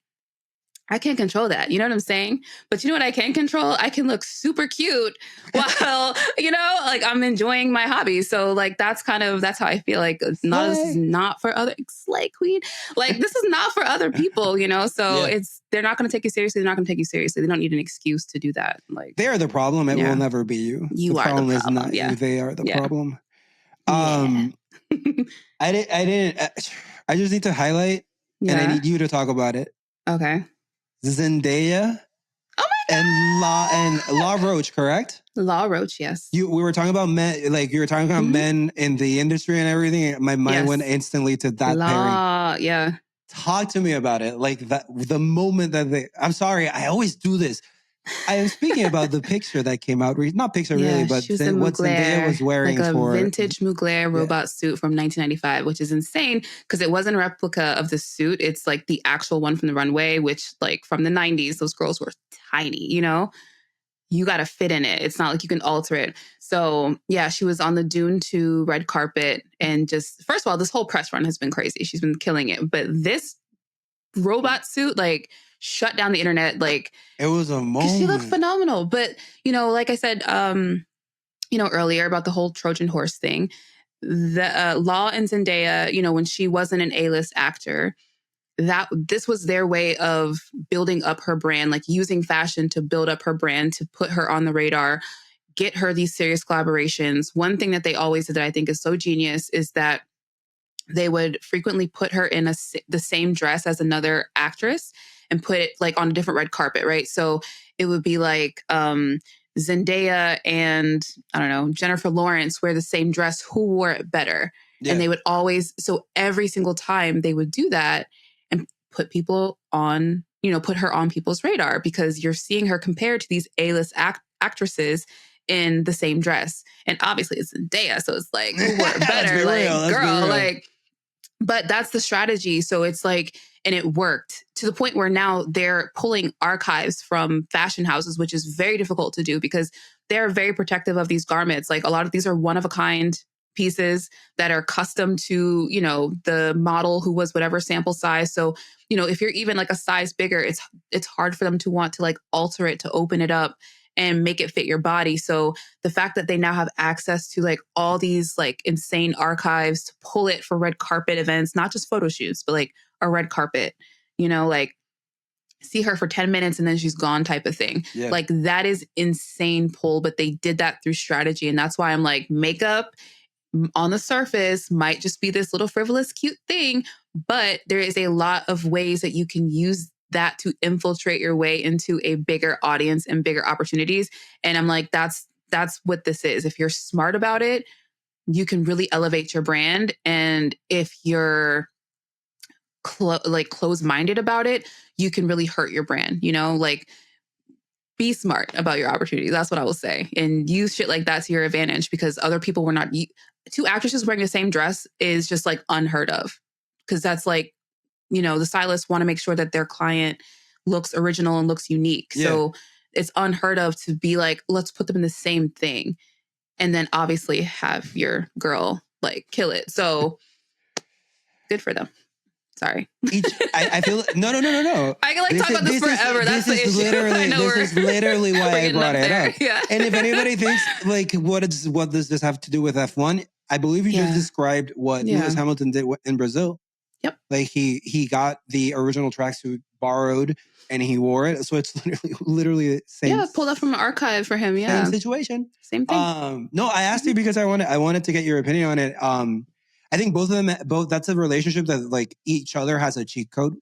control that. You know what I'm saying? But you know what I can control? I can look super cute while, I'm enjoying my hobby. So that's how I feel this is not for other slay queen. This is not for other people, So they're not going to take you seriously. They're not going to take you seriously. They don't need an excuse to do that. They're the problem. It will never be you. You are the problem. Is not you. They are the problem. I just need to highlight and I need you to talk about it. Okay. Zendaya. Oh my God. And La Roach, correct? La Roach, yes. We were talking about men, you were talking about men in the industry and everything. My mind went instantly to that pairing. Yeah. Talk to me about it. The moment that I'm sorry, I always do this. I am speaking about the picture that came out. Not picture really, but what Zendaya was wearing for a vintage Mugler robot suit from 1995, which is insane because it wasn't a replica of the suit. It's the actual one from the runway, which from the 90s, those girls were tiny, You got to fit in it. It's not you can alter it. So she was on the Dune 2 red carpet and just, first of all, this whole press run has been crazy. She's been killing it. But this robot suit, shut down the internet. It was a moment. She looked phenomenal. But, like I said, earlier about the whole Trojan horse thing, the Law and Zendaya, when she wasn't an A-list actor, this was their way of building up her brand, using fashion to build up her brand, to put her on the radar, get her these serious collaborations. One thing that they always did that I think is so genius is that they would frequently put her in the same dress as another actress and put it on a different red carpet, right? So it would be Zendaya and, I don't know, Jennifer Lawrence wear the same dress. Who wore it better? Yeah. And they would always, so every single time they would do that and put people on, put her on people's radar because you're seeing her compared to these A-list actresses in the same dress. And obviously it's Zendaya, so it's who wore it better? Girl, but that's the strategy. So it's and it worked to the point where now they're pulling archives from fashion houses, which is very difficult to do because they're very protective of these garments. A lot of these are one-of-a-kind pieces that are custom to, you know, the model who was whatever sample size. So, you know, if you're even like a size bigger, it's hard for them to want to like alter it, to open it up and make it fit your body. So the fact that they now have access to like all these like insane archives to pull it for red carpet events, not just photo shoots, but like a red carpet, you know, like see her for 10 minutes and then she's gone type of thing. Yeah. Like that is insane pull, but they did that through strategy. And that's why I'm like, makeup on the surface might just be this little frivolous, cute thing, but there is a lot of ways that you can use that to infiltrate your way into a bigger audience and bigger opportunities. And I'm like, that's what this is. If you're smart about it, you can really elevate your brand. And if you're closed-minded about it, you can really hurt your brand, you know, like be smart about your opportunities. That's what I will say. And use shit like that to your advantage, because other people were not, two actresses wearing the same dress is just like unheard of. Cause that's like, you know, the stylists want to make sure that their client looks original and looks unique. Yeah. So it's unheard of to be like, let's put them in the same thing. And then obviously have your girl like kill it. So good for them. Sorry. I feel no. I can like talk about this forever. That's the issue. This is literally why I brought it up. Yeah. And if anybody thinks like, what does this have to do with F1? I believe you just described what Lewis Hamilton did in Brazil. Yep. Like he got the original tracksuit borrowed and he wore it. So it's literally the same. Yeah, pulled up from an archive for him. Yeah. Same situation. Same thing. No, I asked you because I wanted to get your opinion on it. I think both of them, that's a relationship that like each other has a cheat code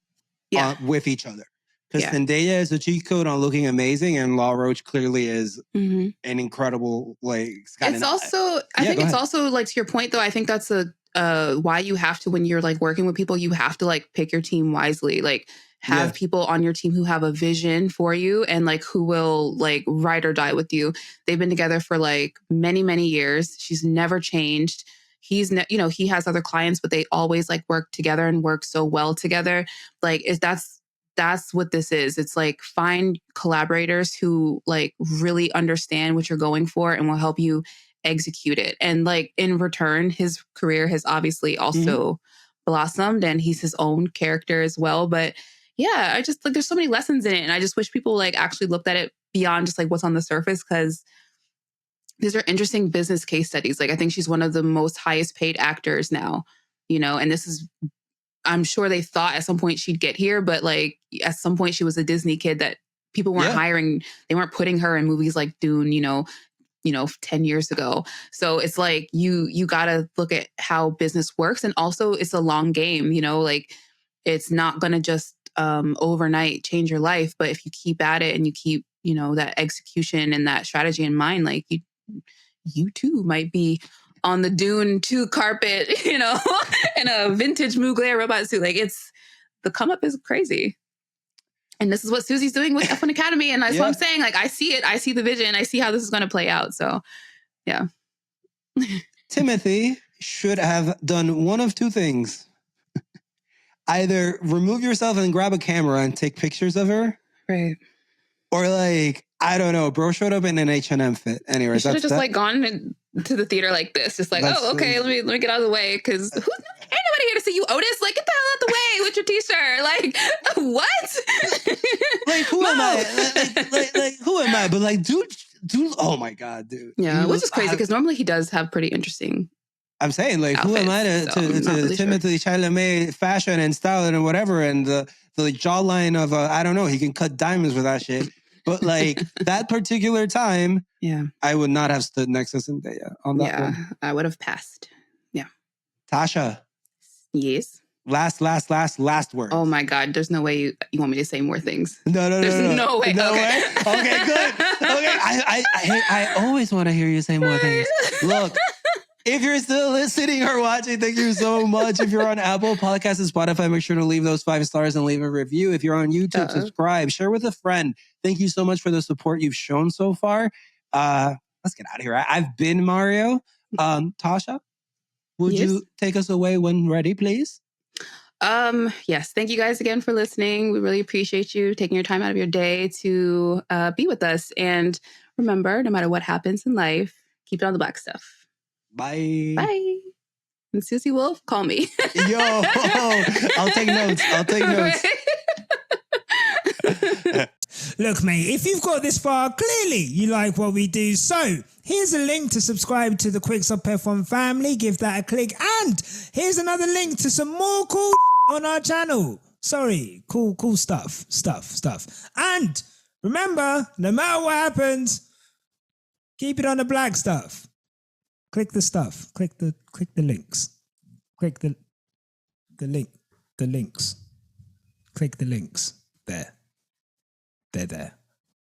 with each other. Because Zendaya is a cheat code on looking amazing, and Law Roach clearly is an incredible like. It's also, I think it's also like to your point though. I think that's why you have to, when you're like working with people, you have to like pick your team wisely. Like have people on your team who have a vision for you and like who will like ride or die with you. They've been together for like many, many years. She's never changed. He's, you know, he has other clients, but they always like work together and work so well together. Like that's what this is. It's like find collaborators who like really understand what you're going for and will help you execute it. And like in return, his career has obviously also blossomed and he's his own character as well. But yeah, I just like there's so many lessons in it. And I just wish people like actually looked at it beyond just like what's on the surface, because these are interesting business case studies. Like I think she's one of the most highest paid actors now, you know, and this is, I'm sure they thought at some point she'd get here, but like at some point she was a Disney kid that people weren't hiring. They weren't putting her in movies like Dune, you know, 10 years ago. So it's like, you got to look at how business works. And also it's a long game, you know, like it's not going to just overnight change your life. But if you keep at it and you keep, you know, that execution and that strategy in mind, like you too might be on the Dune 2 carpet, you know, in a vintage Mugler robot suit. Like it's, the come up is crazy. And this is what Susie's doing with F1 Academy. And that's what I'm saying. Like, I see it. I see the vision. I see how this is going to play out. So, yeah. Timothy should have done one of two things. Either remove yourself and grab a camera and take pictures of her. Right. Or like, I don't know, bro showed up in an H&M fit. Anyways, should have just like gone to the theater like this. Just like, oh, okay, let me get out of the way. Because ain't nobody here to see you, Otis. Like, get the hell out the way with your t-shirt. Like, what? Like, who am I? Like, who am I? But like, dude, oh my God, dude. Yeah, which is crazy because normally he does have pretty interesting. I'm saying, like, outfits, who am I to really Timothy Chalamet fashion and style and whatever, and the jawline of I don't know, he can cut diamonds with that shit. But like that particular time, I would not have stood next to Zendaya on that one. Yeah, I would have passed. Yeah. Tasha. Yes. Last word. Oh my God, there's no way you want me to say more things. No. There's no way. No way? Okay, good. Okay, I always want to hear you say more things. Look. If you're still listening or watching, thank you so much. If you're on Apple Podcasts and Spotify, make sure to leave those 5 stars and leave a review. If you're on YouTube, subscribe, share with a friend. Thank you so much for the support you've shown so far. Let's get out of here. I've been Mario. Tasha, would you take us away when ready, please? Yes. Thank you guys again for listening. We really appreciate you taking your time out of your day to be with us. And remember, no matter what happens in life, keep it on the black stuff. Bye. Bye. And Susie Wolf, call me. Yo, I'll take notes. Look, mate, if you've got this far, clearly you like what we do. So here's a link to subscribe to the Quickstop F1 family. Give that a click. And here's another link to some more cool on our channel. Sorry, cool stuff. And remember, no matter what happens, keep it on the black stuff. Click the stuff. Click the links. Click the links. Click the links. There. They're there.